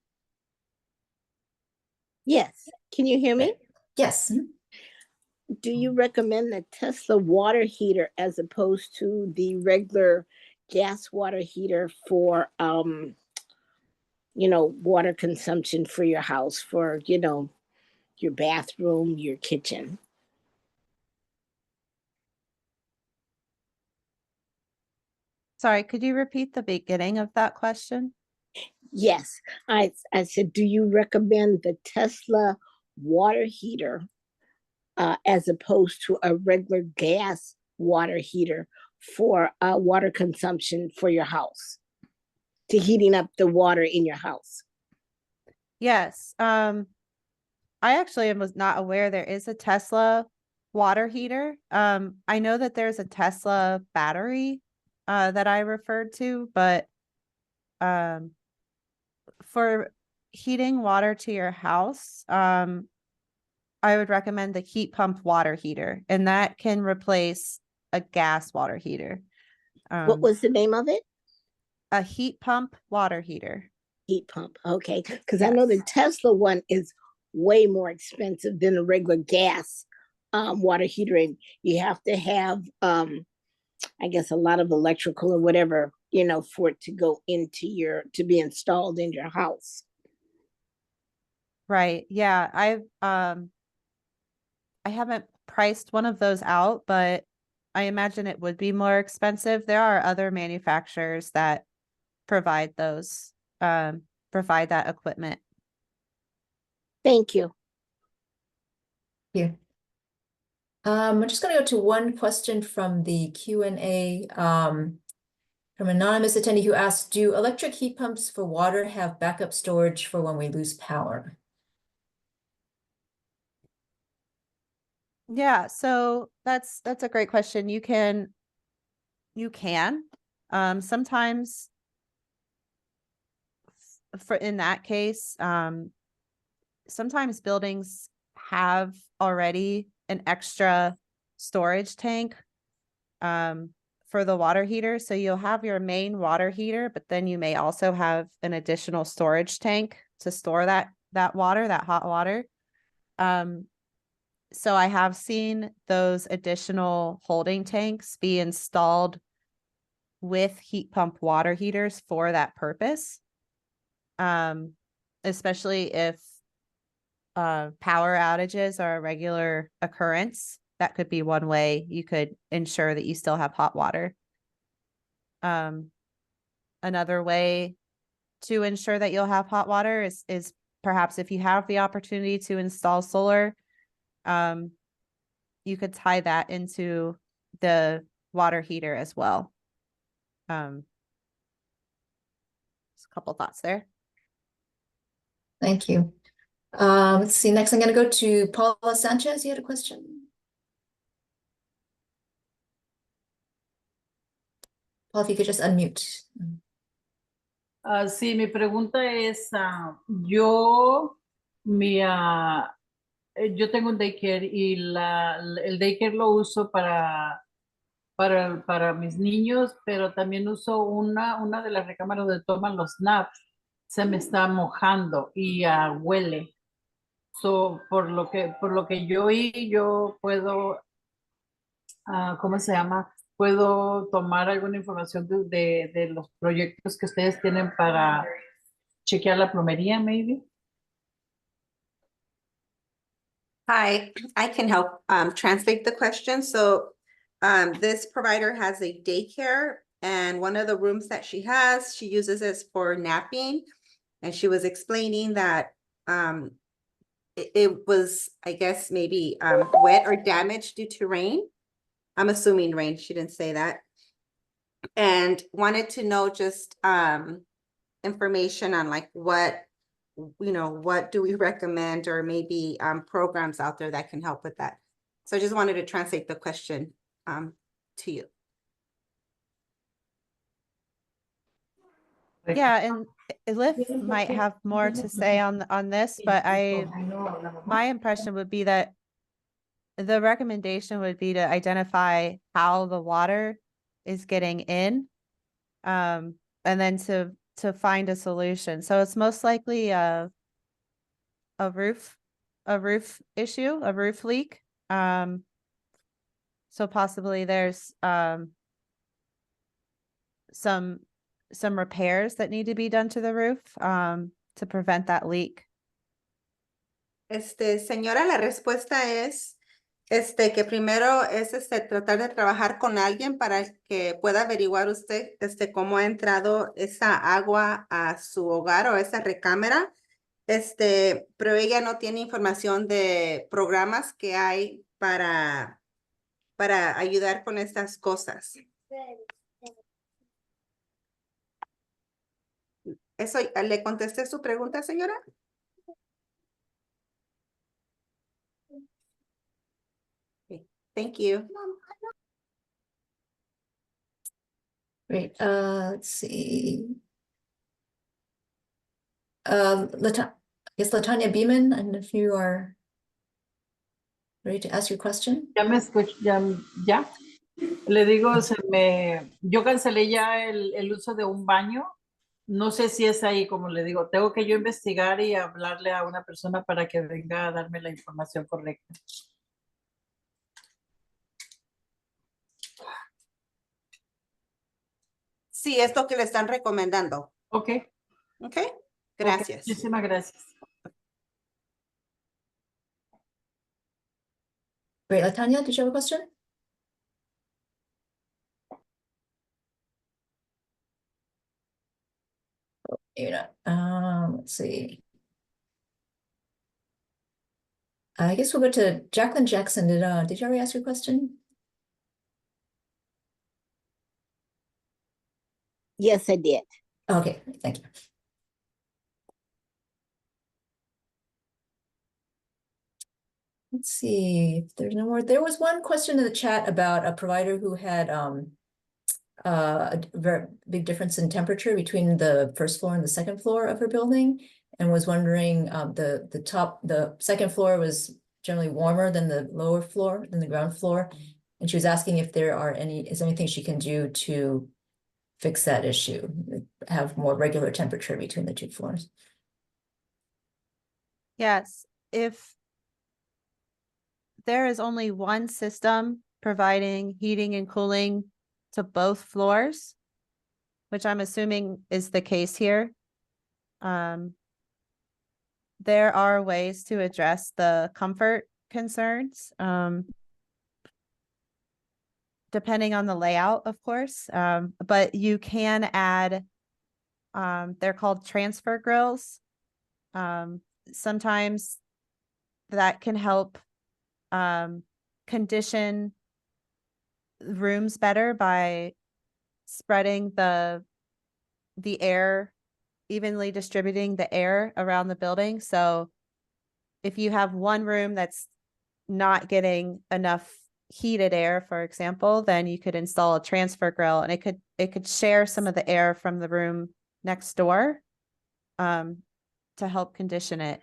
Yes. Can you hear me? Yes. Do you recommend the Tesla water heater as opposed to the regular gas water heater for, water consumption for your house, for, your bathroom, your kitchen? Sorry, could you repeat the beginning of that question? Yes. I said, do you recommend the Tesla water heater as opposed to a regular gas water heater for water consumption for your house, to heating up the water in your house? Yes. I actually was not aware there is a Tesla water heater. I know that there's a Tesla battery that I referred to, but for heating water to your house, I would recommend the heat pump water heater, and that can replace a gas water heater. What was the name of it? A heat pump water heater. Heat pump. Okay. Because I know the Tesla one is way more expensive than a regular gas water heater. And you have to have I guess a lot of electrical or whatever, for it to go into to be installed in your house. Right. Yeah. I haven't priced one of those out, but I imagine it would be more expensive. There are other manufacturers that provide those, provide that equipment. Thank you. Yeah. I'm just gonna go to one question from the Q&A, from an anonymous attendee who asked, do electric heat pumps for water have backup storage for when we lose power? Yeah, so that's a great question. You can sometimes for in that case, sometimes buildings have already an extra storage tank for the water heater. So you'll have your main water heater, but then you may also have an additional storage tank to store that water, that hot water. So I have seen those additional holding tanks be installed with heat pump water heaters for that purpose. Especially if power outages are a regular occurrence, that could be one way you could ensure that you still have hot water. Another way to ensure that you'll have hot water is perhaps if you have the opportunity to install solar, you could tie that into the water heater as well. Just a couple thoughts there. Thank you. Let's see, next I'm gonna go to Paula Sanchez. You had a question? Paula, if you could just unmute. Sí, mi pregunta es, yo tengo un daycare y el daycare lo uso para mis niños, pero también uso una de las recámaras donde toman los naps. Se me está mojando y huele. So, por lo que yo oí, yo puedo, ¿cómo se llama? Puedo tomar alguna información de los proyectos que ustedes tienen para chequear la plomería, maybe. Hi, I can help translate the question. So this provider has a daycare, and one of the rooms that she has, she uses this for napping. And she was explaining that it was, I guess, maybe wet or damaged due to rain. I'm assuming rain, she didn't say that. And wanted to know just information on like what do we recommend, or maybe programs out there that can help with that. So I just wanted to translate the question to you. Yeah, and Elif might have more to say on this, but my impression would be that the recommendation would be to identify how the water is getting in, and then to find a solution. So it's most likely a roof issue, a roof leak. So possibly there's some repairs that need to be done to the roof to prevent that leak. Señora, la respuesta es que primero es tratar de trabajar con alguien para que pueda averiguar usted cómo ha entrado esa agua a su hogar o esa recámara. Pero ella no tiene información de programas que hay para ayudar con estas cosas. Eso, ¿le contesté su pregunta, señora? Okay. Thank you. Great. Let's see. I guess Latanya Beeman, I don't know if you are ready to ask your question. Ya me escucho, ya. Le digo, yo cancelé ya el uso de un baño. No sé si es ahí, como le digo, tengo que yo investigar y hablarle a una persona para que venga a darme la información correcta. Sí, es lo que le están recomendando. Ok, ¿Ok? ok, Gracias. muchísimas gracias. Great, Latanya, did you have a question? Maybe not. Let's see. I guess we'll go to Jacqueline Jackson. Did you already ask your question? Yes, I did. Okay, thank you. Let's see if there's no more. There was one question in the chat about a provider who had a very big difference in temperature between the first floor and the second floor of her building, and was wondering the second floor was generally warmer than the lower floor, than the ground floor, and she was asking if is there anything she can do to fix that issue, have more regular temperature between the two floors. Yes, if there is only one system providing heating and cooling to both floors, which I'm assuming is the case here, there are ways to address the comfort concerns, depending on the layout, of course, but you can add, they're called transfer grills. Sometimes that can help condition rooms better by spreading the air, evenly distributing the air around the building. So if you have one room that's not getting enough heated air, for example, then you could install a transfer grill, and it could share some of the air from the room next door to help condition it.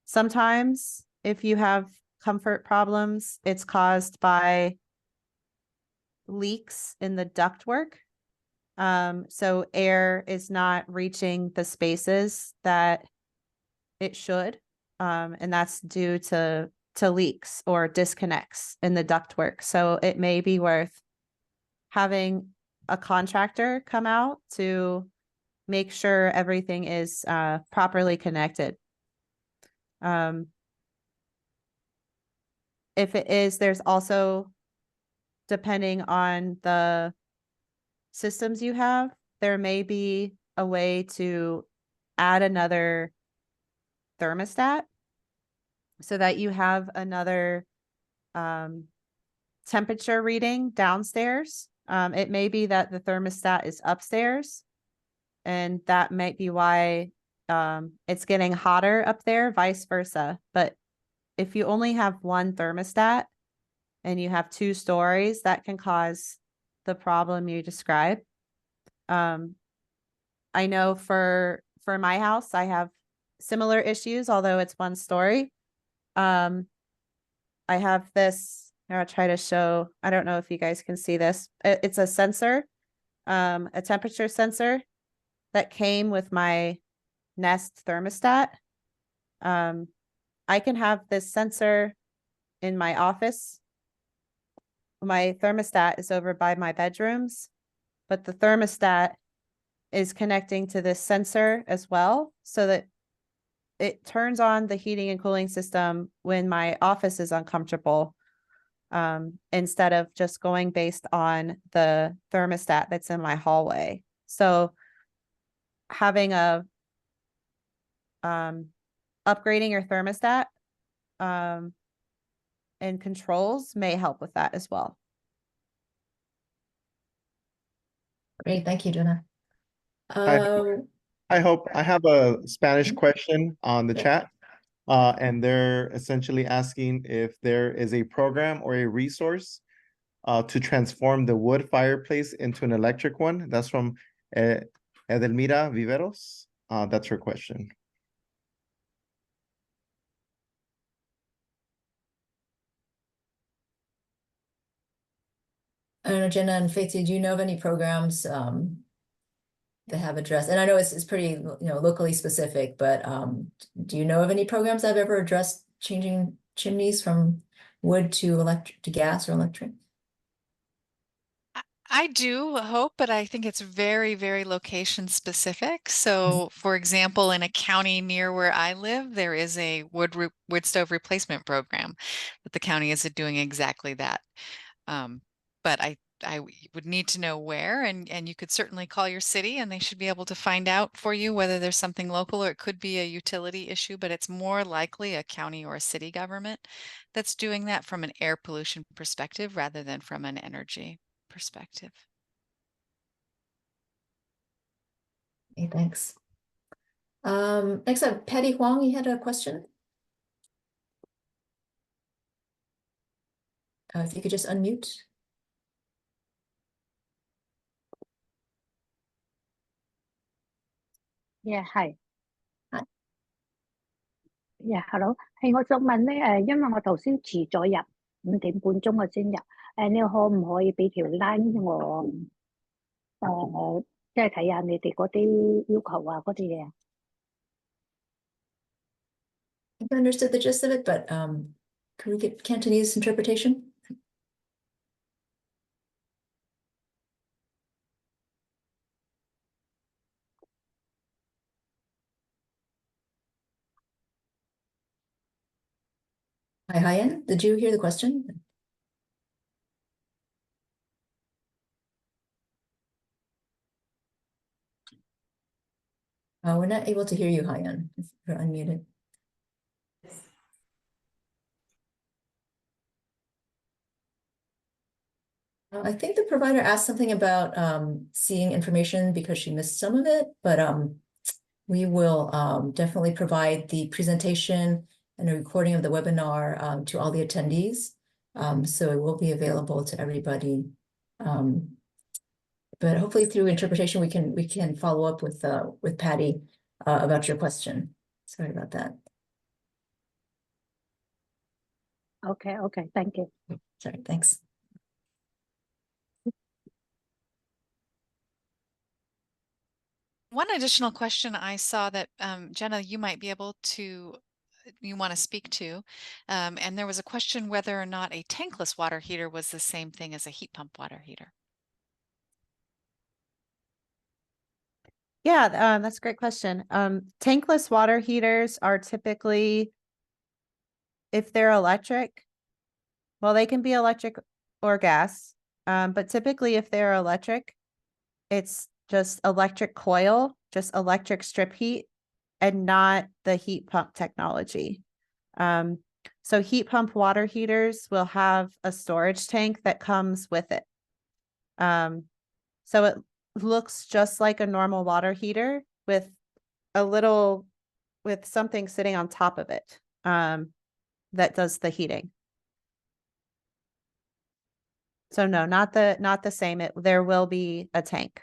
Sometimes if you have comfort problems, it's caused by leaks in the ductwork. So air is not reaching the spaces that it should. And that's due to leaks or disconnects in the ductwork. So it may be worth having a contractor come out to make sure everything is properly connected. If it is, there's also, depending on the systems you have, there may be a way to add another thermostat so that you have another temperature reading downstairs. It may be that the thermostat is upstairs, and that might be why it's getting hotter up there, vice versa. But if you only have one thermostat and you have 2 stories, that can cause the problem you described. I know for my house, I have similar issues, although it's 1 story. I have this, I'll try to show, I don't know if you guys can see this. It's a sensor, a temperature sensor that came with my Nest thermostat. I can have this sensor in my office. My thermostat is over by my bedrooms, but the thermostat is connecting to this sensor as well, so that it turns on the heating and cooling system when my office is uncomfortable, instead of just going based on the thermostat that's in my hallway. So having upgrading your thermostat and controls may help with that as well. Great, thank you, Jenna. I hope I have a Spanish question on the chat. And they're essentially asking if there is a program or a resource to transform the wood fireplace into an electric one. That's from Edelmira Viveros. That's her question. I don't know, Jenna and Faith, do you know of any programs that have addressed, and I know it's pretty, locally specific, but do you know of any programs that have ever addressed changing chimneys from wood to gas or electric? I do hope, but I think it's very, very location specific. So, for example, in a county near where I live, there is a wood stove replacement program that the county is doing exactly that. But I would need to know where, and you could certainly call your city and they should be able to find out for you whether there's something local, or it could be a utility issue, but it's more likely a county or a city government that's doing that from an air pollution perspective rather than from an energy perspective. Okay, thanks. Next up, Patty Huang, you had a question? If you could just unmute. Yeah,係。係。Yeah, hello。係，我想問咧，因為我頭先遲咗入5點半鐘我先入，你可唔可以俾條 line 我？即係睇下你哋嗰啲要求啊，嗰啲嘢。I think I understood the gist of it, but could we get Cantonese interpretation? Hi, Hyan, did you hear the question? We're not able to hear you, Hyan, if you're unmuted. I think the provider asked something about seeing information because she missed some of it, but we will definitely provide the presentation and a recording of the webinar to all the attendees. So it will be available to everybody. But hopefully through interpretation, we can follow up with Patty about your question. Sorry about that. Okay, thank you. Sorry, thanks. One additional question I saw that Jenna, you might be able to, you want to speak to, and there was a question whether or not a tankless water heater was the same thing as a heat pump water heater. Yeah, that's a great question. Tankless water heaters are typically, if they're electric, well, they can be electric or gas, but typically if they're electric, it's just electric coil, just electric strip heat, and not the heat pump technology. So heat pump water heaters will have a storage tank that comes with it. So it looks just like a normal water heater with something sitting on top of it that does the heating. So no, not the same. There will be a tank.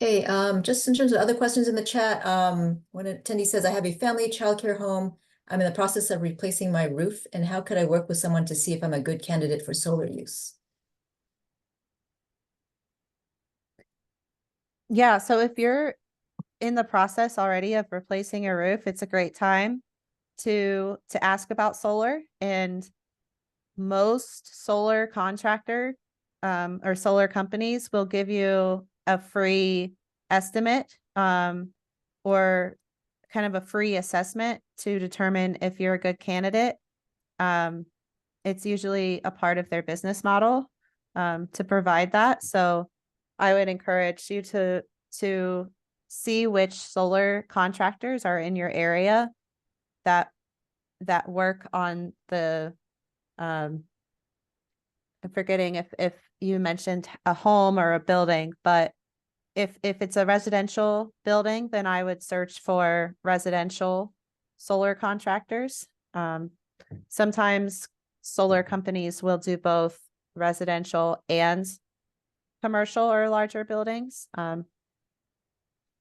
Hey, just in terms of other questions in the chat, when an attendee says, I have a family childcare home, I'm in the process of replacing my roof, and how could I work with someone to see if I'm a good candidate for solar use? Yeah, so if you're in the process already of replacing your roof, it's a great time to ask about solar. And most solar contractor or solar companies will give you a free estimate or kind of a free assessment to determine if you're a good candidate. It's usually a part of their business model to provide that. So I would encourage you to see which solar contractors are in your area that work on the I'm forgetting if you mentioned a home or a building, but if it's a residential building, then I would search for residential solar contractors. Sometimes solar companies will do both residential and commercial or larger buildings,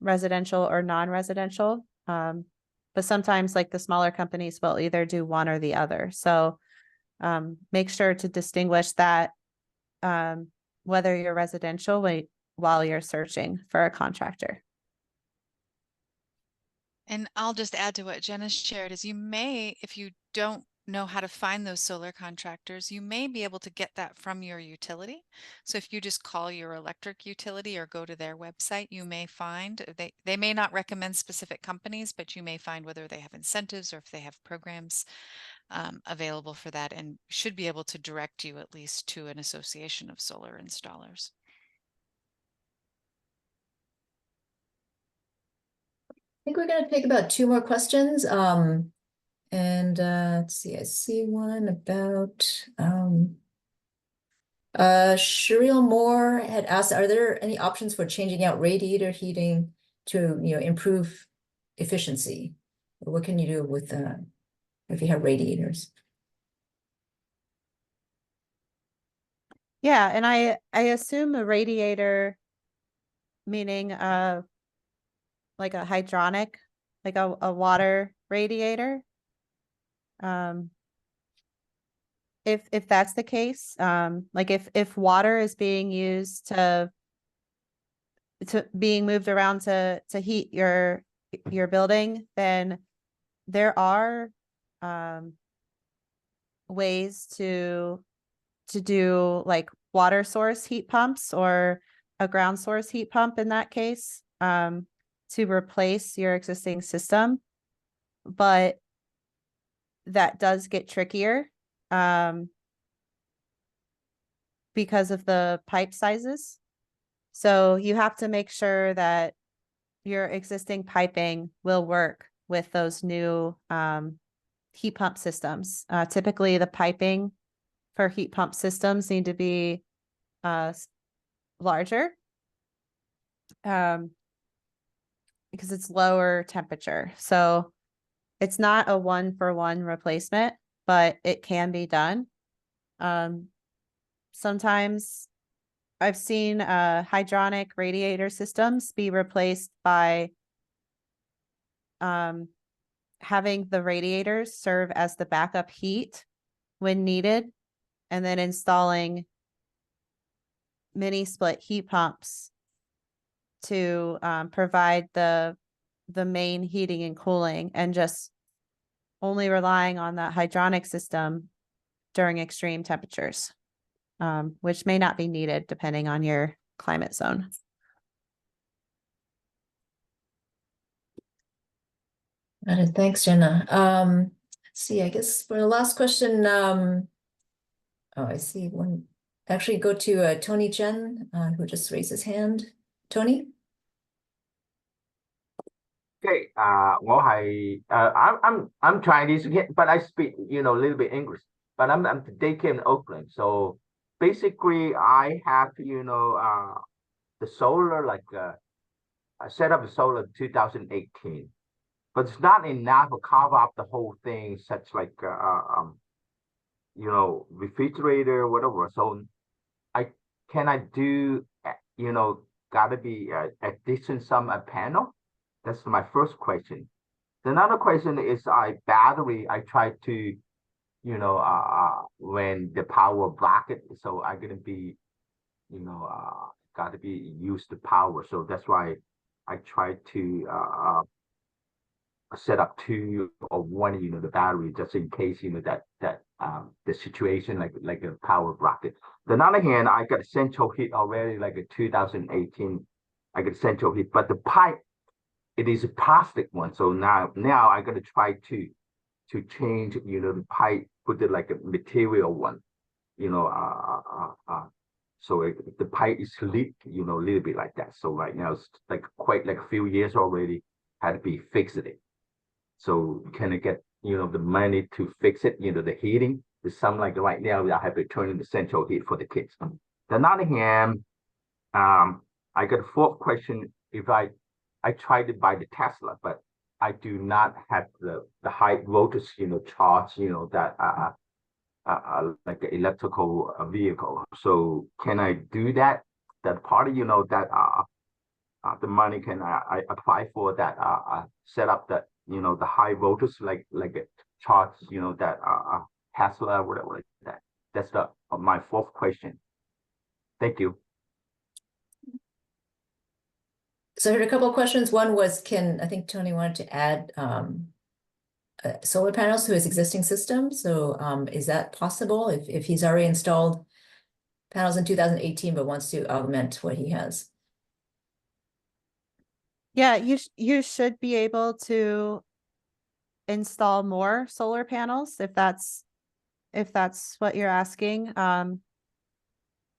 residential or non-residential. But sometimes like the smaller companies will either do one or the other. So make sure to distinguish that whether you're residential, while you're searching for a contractor. And I'll just add to what Jenna shared is you may, if you don't know how to find those solar contractors, you may be able to get that from your utility. So if you just call your electric utility or go to their website, you may find they may not recommend specific companies, but you may find whether they have incentives or if they have programs available for that, and should be able to direct you at least to an association of solar installers. I think we're going to take about 2 more questions. Let's see, I see one about Shireel Moore had asked, are there any options for changing out radiator heating to, improve efficiency? What can you do with if you have radiators? Yeah, and I assume a radiator meaning like a hydronic, like a water radiator. If that's the case, like if water is being used to being moved around to heat your building, then there are ways to do like water source heat pumps or a ground source heat pump in that case, to replace your existing system. But that does get trickier because of the pipe sizes. So you have to make sure that your existing piping will work with those new heat pump systems. Typically, the piping for heat pump systems need to be larger because it's lower temperature. So it's not a 1-for-1 replacement, but it can be done. Sometimes I've seen hydronic radiator systems be replaced by having the radiators serve as the backup heat when needed, and then installing mini split heat pumps to provide the main heating and cooling, and just only relying on the hydronic system during extreme temperatures, which may not be needed depending on your climate zone. Got it. Thanks, Jenna. Let's see, I guess for the last question, oh, I see one. Actually, go to Tony Chen, who just raised his hand. Tony? Okay, I'm Chinese, but I speak a little bit English. But I'm daycare in Oakland, so basically I have the solar I set up the solar in 2018, but it's not enough to cover up the whole thing, such like refrigerator, whatever. So can I do gotta be addition some panel? That's my first question. Another question is battery. I try to, when the power block it, so I'm gonna be, gotta be use the power. So that's why I try to set up 2 or 1, the battery, just in case, that the situation like a power block it. On the other hand, I got a central heat already, like a 2018. I got central heat, but the pipe, it is a plastic one. So now I gotta try to change, the pipe, put it like a material one, so the pipe is leaked, a little bit like that. So right now it's like quite like a few years already had to be fixed it. So can I get, the money to fix it, the heating? It's something like right now I have to turn in the central heat for the kids. On the other hand, I got a 4th question. If I tried to buy the Tesla, but I do not have the high voltage, charge, that like an electrical vehicle. So can I do that? That part of, that the money, can I apply for that? Set up that, the high voltage, like a charge, that Tesla, whatever like that. That's my 4th question. Thank you. So I heard a couple of questions. One was, I think Tony wanted to add solar panels to his existing system. So is that possible if he's already installed panels in 2018 but wants to augment what he has? Yeah, you should be able to install more solar panels if that's what you're asking.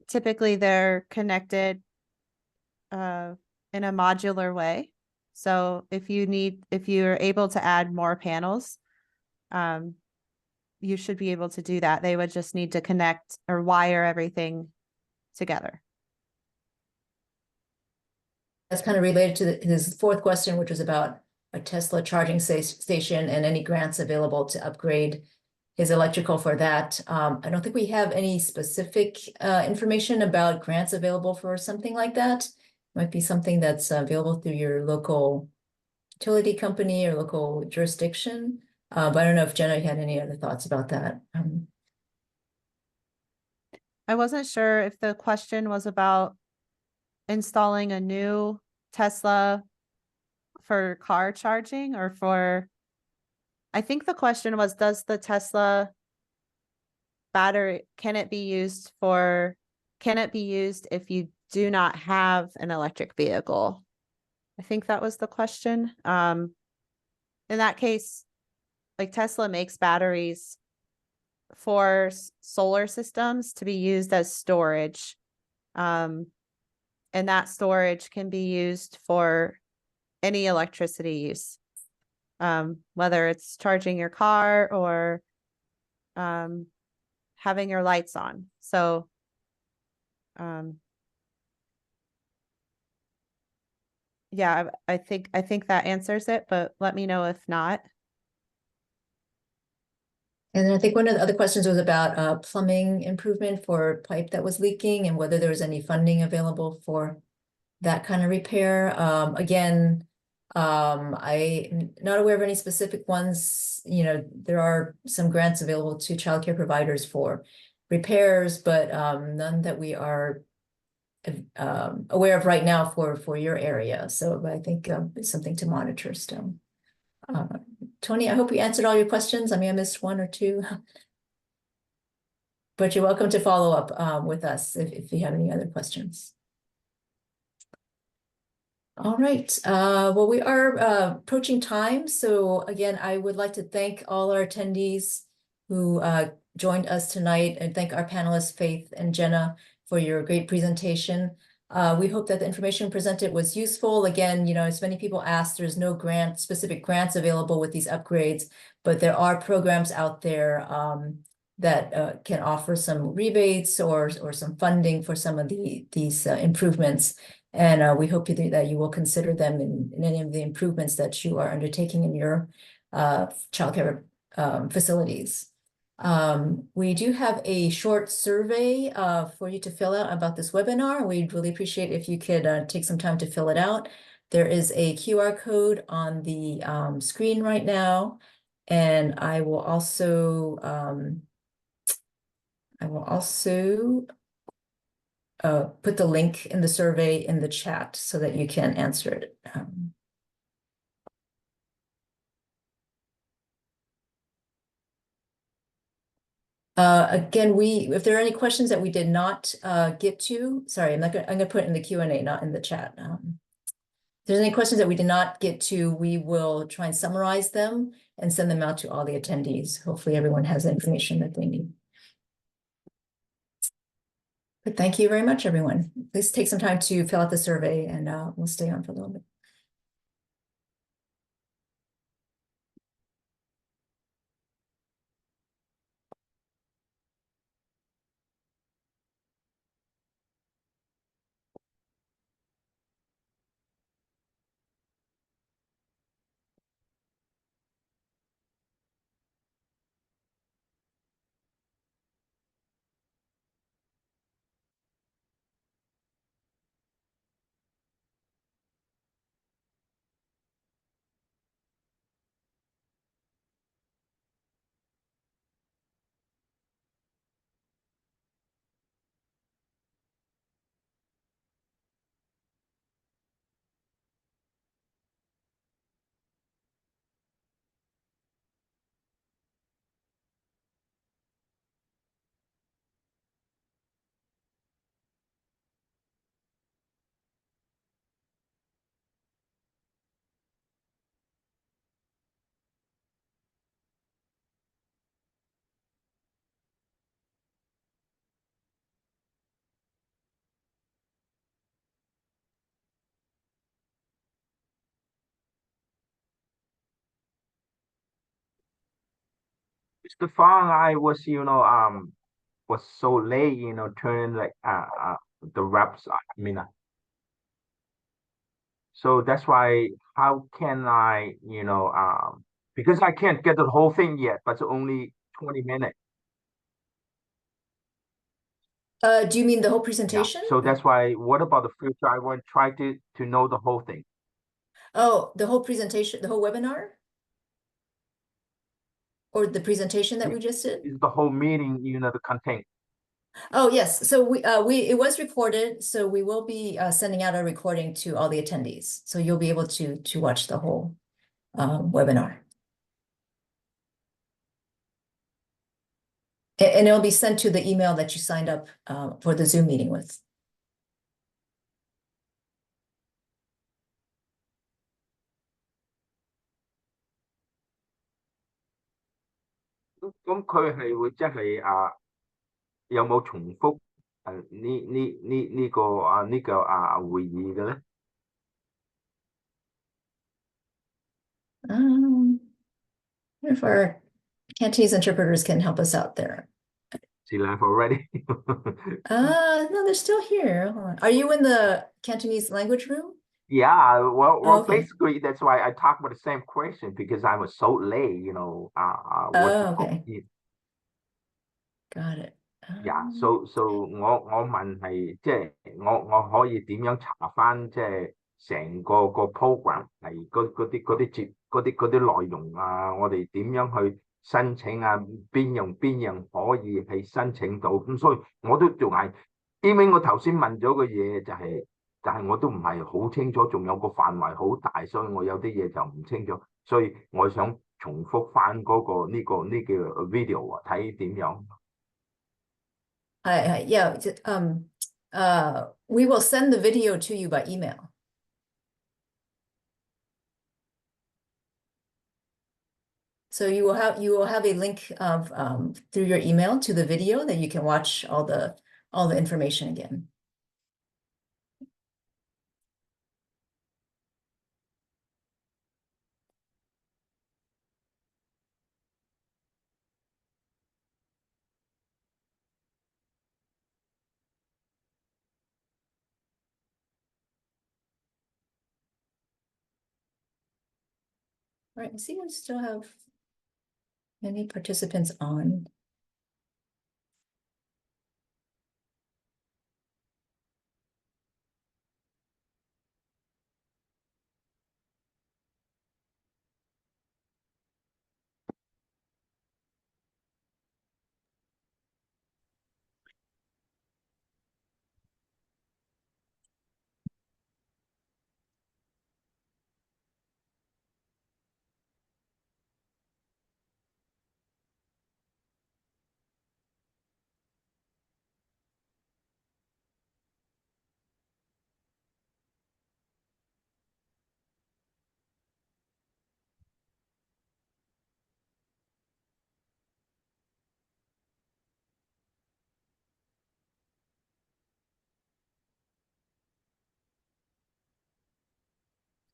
Typically they're connected in a modular way. So if you're able to add more panels, you should be able to do that. They would just need to connect or wire everything together. That's kind of related to his fourth question, which was about a Tesla charging station and any grants available to upgrade his electrical for that. I don't think we have any specific information about grants available for something like that. Might be something that's available through your local utility company or local jurisdiction. But I don't know if Jenna had any other thoughts about that. I wasn't sure if the question was about installing a new Tesla for car charging or for, I think the question was, does the Tesla battery, can it be used if you do not have an electric vehicle? I think that was the question. In that case, like Tesla makes batteries for solar systems to be used as storage. And that storage can be used for any electricity use, whether it's charging your car or having your lights on. So yeah, I think that answers it, but let me know if not. And then I think one of the other questions was about plumbing improvement for pipe that was leaking and whether there was any funding available for that kind of repair. Again, I'm not aware of any specific ones. There are some grants available to childcare providers for repairs, but none that we are aware of right now for your area. So I think it's something to monitor still. Tony, I hope we answered all your questions. I mean, I missed one or two. But you're welcome to follow up with us if you have any other questions. All right, well, we are approaching time. So again, I would like to thank all our attendees who joined us tonight and thank our panelists, Faith and Jenna, for your great presentation. We hope that the information presented was useful. Again, as many people asked, there's no specific grants available with these upgrades, but there are programs out there that can offer some rebates or some funding for some of these improvements. And we hope that you will consider them in any of the improvements that you are undertaking in your childcare facilities. We do have a short survey for you to fill out about this webinar. We'd really appreciate if you could take some time to fill it out. There is a QR code on the screen right now, and I will also put the link in the survey in the chat so that you can answer it. Again, if there are any questions that we did not get to, sorry, I'm gonna put it in the Q&A, not in the chat. If there's any questions that we did not get to, we will try and summarize them and send them out to all the attendees. Hopefully everyone has the information that they need. But thank you very much, everyone. Please take some time to fill out the survey and we'll stay on for a little bit. the fun I was, was so late, turning like the reps. I mean, so that's why how can I, because I can't get the whole thing yet, but it's only 20 minutes. Do you mean the whole Yeah. presentation? So that's why. What about the future? I want to try to know the whole thing. Oh, the whole presentation, the whole webinar? Or the presentation that we just did? Is the whole meeting, the content. Oh, yes. So it was recorded, so we will be sending out a recording to all the attendees. So you'll be able to watch the whole webinar. And it'll be sent to the email that you signed up for the Zoom meeting with.咁佢係會即係有冇重複呢個會議嘅咧？ If our Cantonese interpreters can help us out there. She left already. No, they're still here. Hold on. Are you in the Cantonese language room? Yeah, well, Okay. basically that's why I talked about the same question because I was so late, Okay. Got it. Yeah, so 我問係即係我可以點樣查翻即係成個 program 係嗰啲內容啊，我哋點樣去申請啊？邊樣可以係申請到？咁所以我都仲係，因為我頭先問咗嘅嘢就係我都唔係好清楚，仲有個範圍好大，所以我有啲嘢就唔清楚，所以我想重複翻嗰個呢個 video 啊，睇點樣。Yeah, we will send the video to you by email. So you will have a link of through your email to the video that you can watch all the information again. Right, I see we still have many participants on.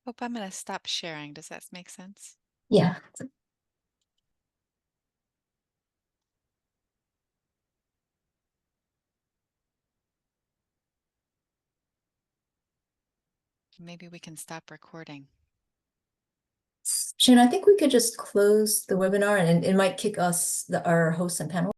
Hope I'm going to stop sharing. Does that make sense? Yeah. Maybe we can stop recording. Shannon, I think we could just close the webinar and it might kick us, our hosts and panel